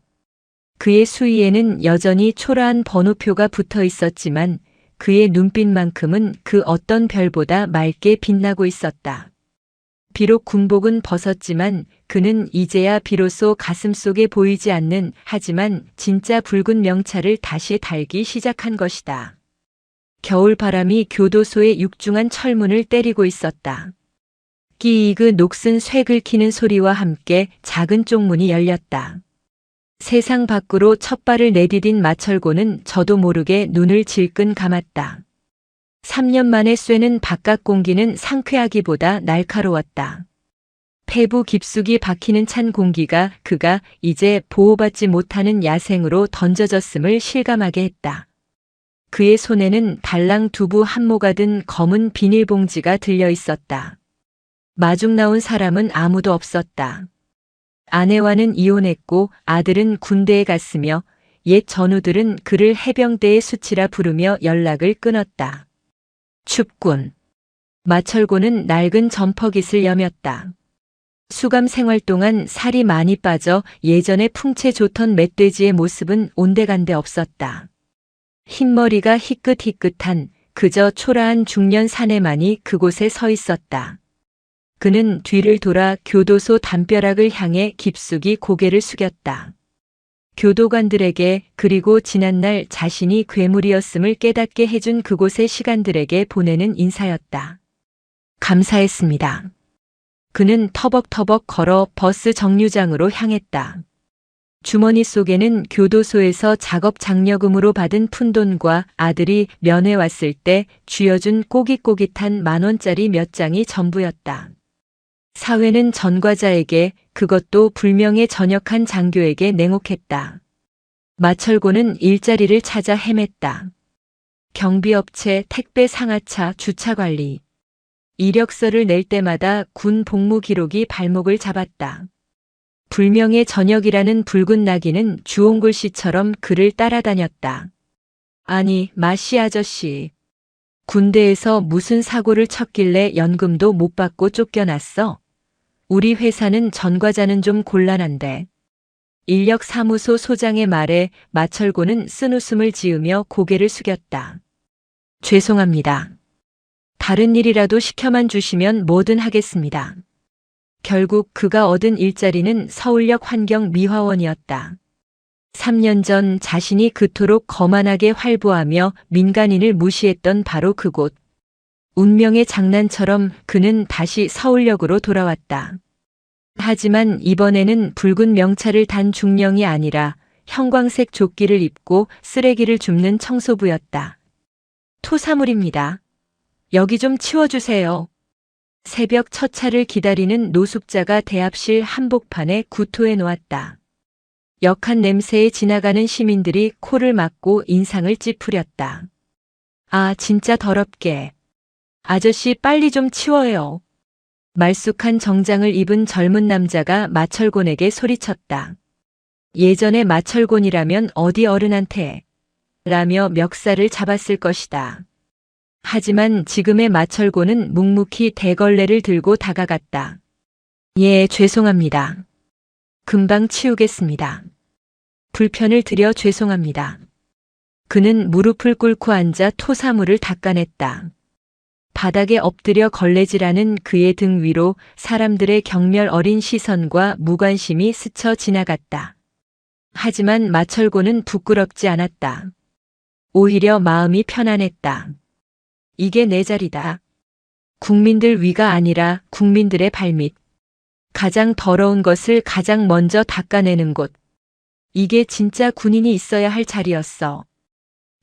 그의 수의에는 여전히 초라한 번호표가 붙어 있었지만 그의 눈빛만큼은 그 어떤 별보다 맑게 빛나고 있었다. 비록 군복은 벗었지만 그는 이제야 비로소 가슴속에 보이지 않는 하지만 진짜 붉은 명찰을 다시 달기 시작한 것이다. 겨울바람이 교도소의 육중한 철문을 때리고 있었다. 끼이그 녹슨 쇠 긁히는 소리와 함께 작은 쪽문이 열렸다. 세상 밖으로 첫 발을 내디딘 마철곤은 저도 모르게 눈을 질끈 감았다. 3년 만에 쐬는 바깥 공기는 상쾌하기보다 날카로웠다. 폐부 깊숙이 박히는 찬 공기가 그가 이제 보호받지 못하는 야생으로 던져졌음을 실감하게 했다. 그의 손에는 달랑 두부 한 모가 든 검은 비닐봉지가 들려 있었다. 마중 나온 사람은 아무도 없었다. 아내와는 이혼했고 아들은 군대에 갔으며 옛 전우들은 그를 해병대의 수치라 부르며 연락을 끊었다. 춥군. 마철곤은 낡은 점퍼깃을 여몄다. 수감 생활 동안 살이 많이 빠져 예전에 풍채 좋던 멧돼지의 모습은 온데간데 없었다. 흰머리가 희끗희끗한 그저 초라한 중년 사내만이 그곳에 서 있었다. 그는 뒤를 돌아 교도소 담벼락을 향해 깊숙이 고개를 숙였다. 교도관들에게 그리고 지난날 자신이 괴물이었음을 깨닫게 해준 그곳의 시간들에게 보내는 인사였다. 감사했습니다. 그는 터벅터벅 걸어 버스 정류장으로 향했다. 주머니 속에는 교도소에서 작업 장려금으로 받은 푼돈과 아들이 면회 왔을 때 쥐어준 꼬깃꼬깃한 10,000원짜리 몇 장이 전부였다. 사회는 전과자에게 그것도 불명예 전역한 장교에게 냉혹했다. 마철곤은 일자리를 찾아 헤맸다. 경비업체, 택배 상하차, 주차관리. 이력서를 낼 때마다 군 복무 기록이 발목을 잡았다. 불명예 전역이라는 붉은 낙인은 주홍글씨처럼 그를 따라다녔다. 아니, 마씨 아저씨. 군대에서 무슨 사고를 쳤길래 연금도 못 받고 쫓겨났어? 우리 회사는 전과자는 좀 곤란한데. 인력사무소 소장의 말에 마철곤은 쓴웃음을 지으며 고개를 숙였다. 죄송합니다. 다른 일이라도 시켜만 주시면 뭐든 하겠습니다. 결국 그가 얻은 일자리는 서울역 환경미화원이었다. 3년 전 자신이 그토록 거만하게 활보하며 민간인을 무시했던 바로 그곳. 운명의 장난처럼 그는 다시 서울역으로 돌아왔다. 하지만 이번에는 붉은 명찰을 단 중령이 아니라 형광색 조끼를 입고 쓰레기를 줍는 청소부였다. 토사물입니다. 여기 좀 치워주세요. 새벽 첫 차를 기다리는 노숙자가 대합실 한복판에 구토해 놓았다. 역한 냄새에 지나가는 시민들이 코를 막고 인상을 찌푸렸다. 아, 진짜 더럽게. 아저씨 빨리 좀 치워요. 말쑥한 정장을 입은 젊은 남자가 마철곤에게 소리쳤다. 예전에 마철곤이라면 어디 어른한테 라며 멱살을 잡았을 것이다. 하지만 지금의 마철곤은 묵묵히 대걸레를 들고 다가갔다. 예, 죄송합니다. 금방 치우겠습니다. 불편을 드려 죄송합니다. 그는 무릎을 꿇고 앉아 토사물을 닦아냈다. 바닥에 엎드려 걸레질하는 그의 등 위로 사람들의 경멸 어린 시선과 무관심이 스쳐 지나갔다. 하지만 마철곤은 부끄럽지 않았다. 오히려 마음이 편안했다. 이게 내 자리다. 국민들 위가 아니라 국민들의 발밑. 가장 더러운 것을 가장 먼저 닦아내는 곳. 이게 진짜 군인이 있어야 할 자리였어.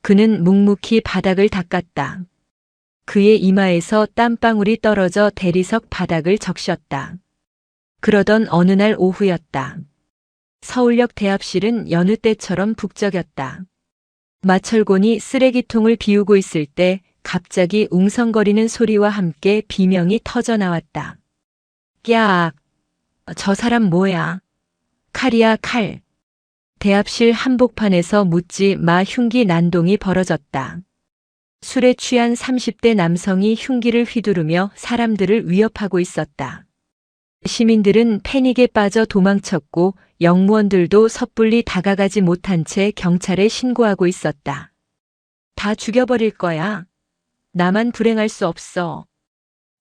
그는 묵묵히 바닥을 닦았다. 그의 이마에서 땀방울이 떨어져 대리석 바닥을 적셨다. 그러던 어느 날 오후였다. 서울역 대합실은 여느 때처럼 북적였다. 마철곤이 쓰레기통을 비우고 있을 때 갑자기 웅성거리는 소리와 함께 비명이 터져 나왔다. 꺄악! 저 사람 뭐야? 칼이야, 칼. 대합실 한복판에서 묻지 마 흉기 난동이 벌어졌다. 술에 취한 30대 남성이 흉기를 휘두르며 사람들을 위협하고 있었다. 시민들은 패닉에 빠져 도망쳤고 영무원들도 섣불리 다가가지 못한 채 경찰에 신고하고 있었다. 다 죽여버릴 거야. 나만 불행할 수 없어.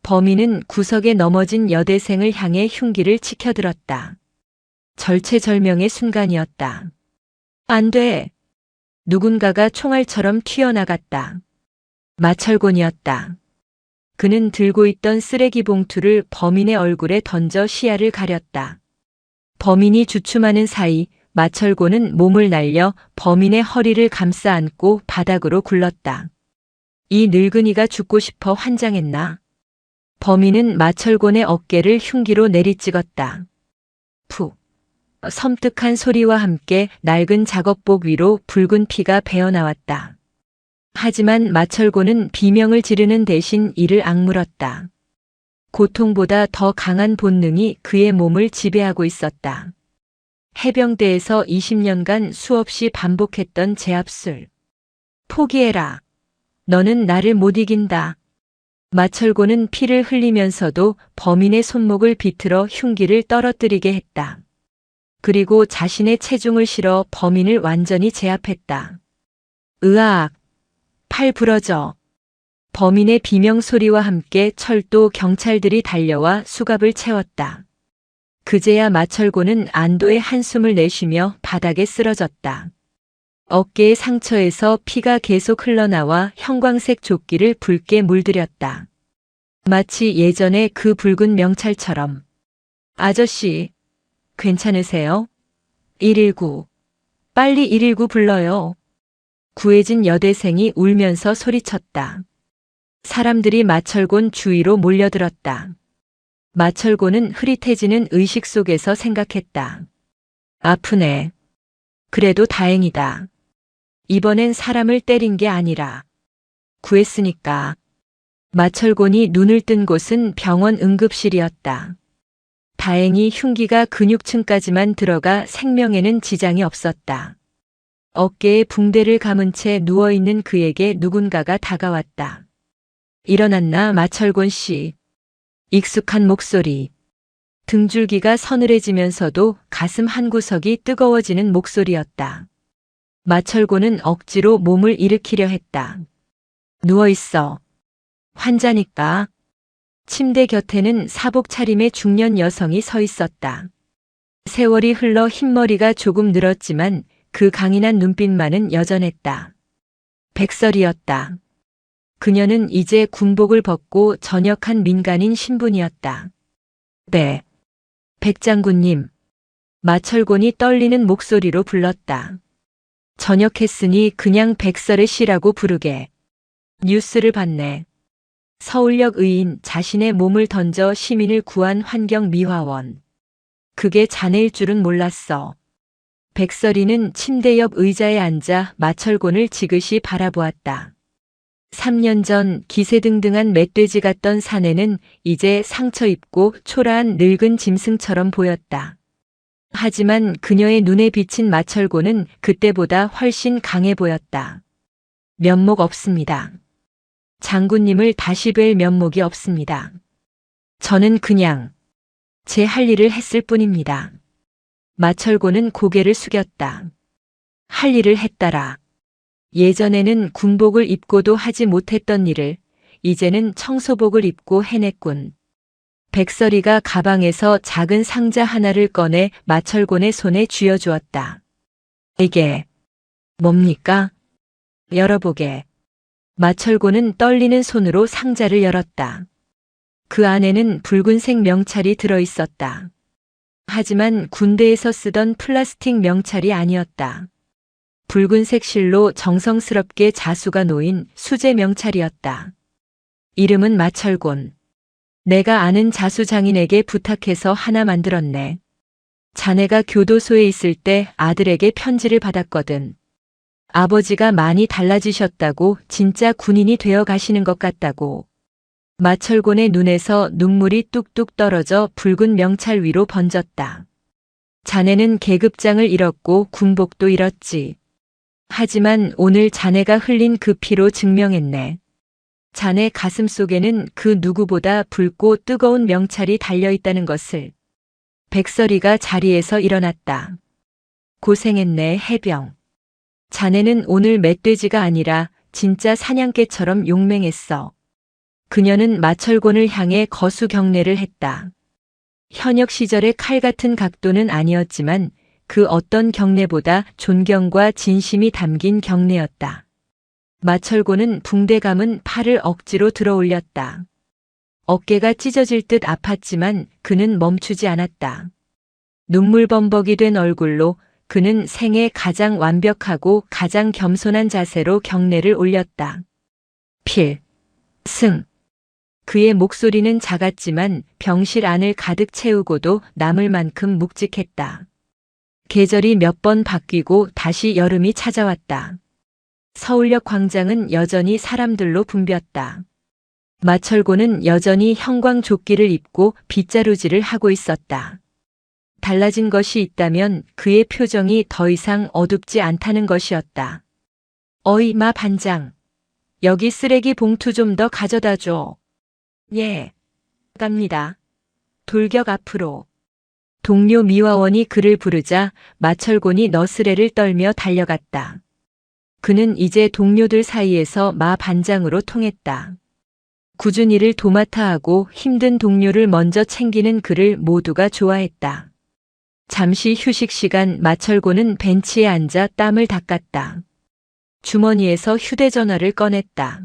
범인은 구석에 넘어진 여대생을 향해 흉기를 치켜들었다. 절체절명의 순간이었다. 안 돼. 누군가가 총알처럼 튀어나갔다. 마철곤이었다. 그는 들고 있던 쓰레기 봉투를 범인의 얼굴에 던져 시야를 가렸다. 범인이 주춤하는 사이 마철곤은 몸을 날려 범인의 허리를 감싸 안고 바닥으로 굴렀다. 이 늙은이가 죽고 싶어 환장했나? 범인은 마철곤의 어깨를 흉기로 내리찍었다. 푹. 섬뜩한 소리와 함께 낡은 작업복 위로 붉은 피가 배어나왔다. 하지만 마철곤은 비명을 지르는 대신 이를 악물었다. 고통보다 더 강한 본능이 그의 몸을 지배하고 있었다. 해병대에서 20년간 수없이 반복했던 제압술. 포기해라. 너는 나를 못 이긴다. 마철곤은 피를 흘리면서도 범인의 손목을 비틀어 흉기를 떨어뜨리게 했다. 그리고 자신의 체중을 실어 범인을 완전히 제압했다. 으악! 팔 부러져. 범인의 비명 소리와 함께 철도 경찰들이 달려와 수갑을 채웠다. 그제야 마철곤은 안도의 한숨을 내쉬며 바닥에 쓰러졌다. 어깨의 상처에서 피가 계속 흘러나와 형광색 조끼를 붉게 물들였다. 마치 예전의 그 붉은 명찰처럼. 아저씨, 괜찮으세요? 119. 빨리 119 불러요. 구해진 여대생이 울면서 소리쳤다. 사람들이 마철곤 주위로 몰려들었다. 마철곤은 흐릿해지는 의식 속에서 생각했다. 아프네. 그래도 다행이다. 이번엔 사람을 때린 게 아니라 구했으니까. 마철곤이 눈을 뜬 곳은 병원 응급실이었다. 다행히 흉기가 근육층까지만 들어가 생명에는 지장이 없었다. 어깨에 붕대를 감은 채 누워있는 그에게 누군가가 다가왔다. 일어났나 마철곤 씨. 익숙한 목소리. 등줄기가 서늘해지면서도 가슴 한구석이 뜨거워지는 목소리였다. 마철곤은 억지로 몸을 일으키려 했다. 누워있어. 환자니까. 침대 곁에는 사복 차림의 중년 여성이 서 있었다. 세월이 흘러 흰머리가 조금 늘었지만 그 강인한 눈빛만은 여전했다. 백설이었다. 그녀는 이제 군복을 벗고 전역한 민간인 신분이었다. 네. 백장군님. 마철곤이 떨리는 목소리로 불렀다. 전역했으니 그냥 백설의 씨라고 부르게. 뉴스를 봤네. 서울역 의인 자신의 몸을 던져 시민을 구한 환경미화원. 그게 자네일 줄은 몰랐어. 백설이는 침대 옆 의자에 앉아 마철곤을 지그시 바라보았다. 3년 전 기세등등한 멧돼지 같던 사내는 이제 상처 입고 초라한 늙은 짐승처럼 보였다. 하지만 그녀의 눈에 비친 마철곤은 그때보다 훨씬 강해 보였다. 면목 없습니다. 장군님을 다시 뵐 면목이 없습니다. 저는 그냥 제 할 일을 했을 뿐입니다. 마철곤은 고개를 숙였다. 할 일을 했다라. 예전에는 군복을 입고도 하지 못했던 일을 이제는 청소복을 입고 해냈군. 백설이가 가방에서 작은 상자 하나를 꺼내 마철곤의 손에 쥐어주었다. 이게 뭡니까? 열어보게. 마철고는 떨리는 손으로 상자를 열었다. 그 안에는 붉은색 명찰이 들어있었다. 하지만 군대에서 쓰던 플라스틱 명찰이 아니었다. 붉은색 실로 정성스럽게 자수가 놓인 수제 명찰이었다. 이름은 마철곤. 내가 아는 자수 장인에게 부탁해서 하나 만들었네. 자네가 교도소에 있을 때 아들에게 편지를 받았거든. 아버지가 많이 달라지셨다고, 진짜 군인이 되어 가시는 것 같다고. 마철곤의 눈에서 눈물이 뚝뚝 떨어져 붉은 명찰 위로 번졌다. 자네는 계급장을 잃었고 군복도 잃었지. 하지만 오늘 자네가 흘린 그 피로 증명했네. 자네 가슴 속에는 그 누구보다 붉고 뜨거운 명찰이 달려있다는 것을. 백설이가 자리에서 일어났다. 고생했네, 해병. 자네는 오늘 멧돼지가 아니라 진짜 사냥개처럼 용맹했어. 그녀는 마철곤을 향해 거수 경례를 했다. 현역 시절의 칼 같은 각도는 아니었지만 그 어떤 경례보다 존경과 진심이 담긴 경례였다. 마철곤은 붕대 감은 팔을 억지로 들어 올렸다. 어깨가 찢어질 듯 아팠지만 그는 멈추지 않았다. 눈물범벅이 된 얼굴로 그는 생애 가장 완벽하고 가장 겸손한 자세로 경례를 올렸다. 필승. 그의 목소리는 작았지만 병실 안을 가득 채우고도 남을 만큼 묵직했다. 계절이 몇 번 바뀌고 다시 여름이 찾아왔다. 서울역 광장은 여전히 사람들로 붐볐다. 마철고는 여전히 형광조끼를 입고 빗자루질을 하고 있었다. 달라진 것이 있다면 그의 표정이 더 이상 어둡지 않다는 것이었다. 어이, 마 반장. 여기 쓰레기 봉투 좀 더 가져다 줘. 예. 갑니다. 돌격 앞으로. 동료 미화원이 그를 부르자 마철곤이 너스레를 떨며 달려갔다. 그는 이제 동료들 사이에서 마 반장으로 통했다. 굳은 일을 도맡아 하고 힘든 동료를 먼저 챙기는 그를 모두가 좋아했다. 잠시 휴식 시간 마철곤은 벤치에 앉아 땀을 닦았다. 주머니에서 휴대전화를 꺼냈다.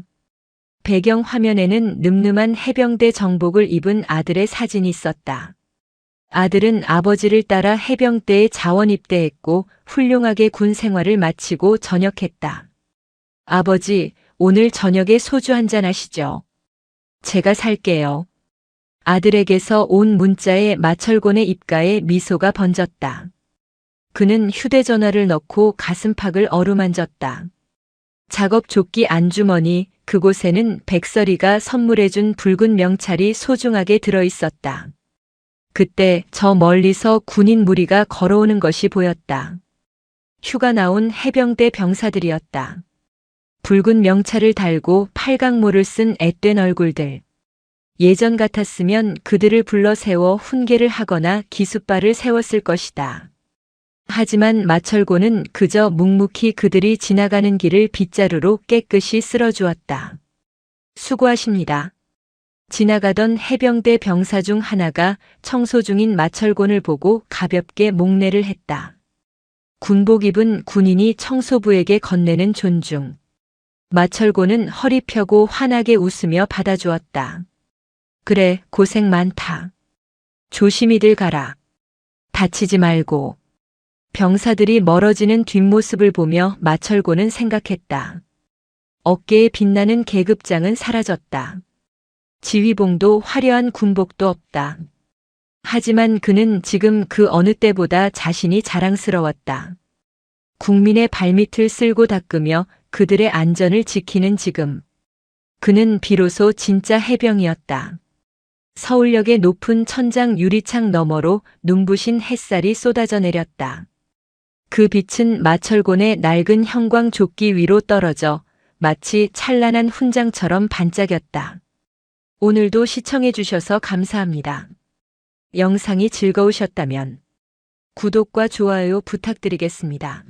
배경 화면에는 늠름한 해병대 정복을 입은 아들의 사진이 있었다. 아들은 아버지를 따라 해병대에 자원 입대했고 훌륭하게 군 생활을 마치고 전역했다. 아버지, 오늘 저녁에 소주 한잔 하시죠. 제가 살게요. 아들에게서 온 문자에 마철곤의 입가에 미소가 번졌다. 그는 휴대전화를 넣고 가슴팍을 어루만졌다. 작업 조끼 안주머니, 그곳에는 백설이가 선물해준 붉은 명찰이 소중하게 들어있었다. 그때 저 멀리서 군인 무리가 걸어오는 것이 보였다. 휴가 나온 해병대 병사들이었다. 붉은 명찰을 달고 팔각모를 쓴 앳된 얼굴들. 예전 같았으면 그들을 불러 세워 훈계를 하거나 기숫발을 세웠을 것이다. 하지만 마철고는 그저 묵묵히 그들이 지나가는 길을 빗자루로 깨끗이 쓸어주었다. 수고하십니다. 지나가던 해병대 병사 중 하나가 청소 중인 마철곤을 보고 가볍게 목례를 했다. 군복 입은 군인이 청소부에게 건네는 존중. 마철곤은 허리 펴고 환하게 웃으며 받아주었다. 그래, 고생 많다. 조심히들 가라. 다치지 말고. 병사들이 멀어지는 뒷모습을 보며 마철곤은 생각했다. 어깨에 빛나는 계급장은 사라졌다. 지휘봉도 화려한 군복도 없다. 하지만 그는 지금 그 어느 때보다 자신이 자랑스러웠다. 국민의 발밑을 쓸고 닦으며 그들의 안전을 지키는 지금. 그는 비로소 진짜 해병이었다. 서울역의 높은 천장 유리창 너머로 눈부신 햇살이 쏟아져 내렸다. 그 빛은 마철곤의 낡은 형광조끼 위로 떨어져 마치 찬란한 훈장처럼 반짝였다. 오늘도 시청해 주셔서 감사합니다. 영상이 즐거우셨다면 구독과 좋아요 부탁드리겠습니다.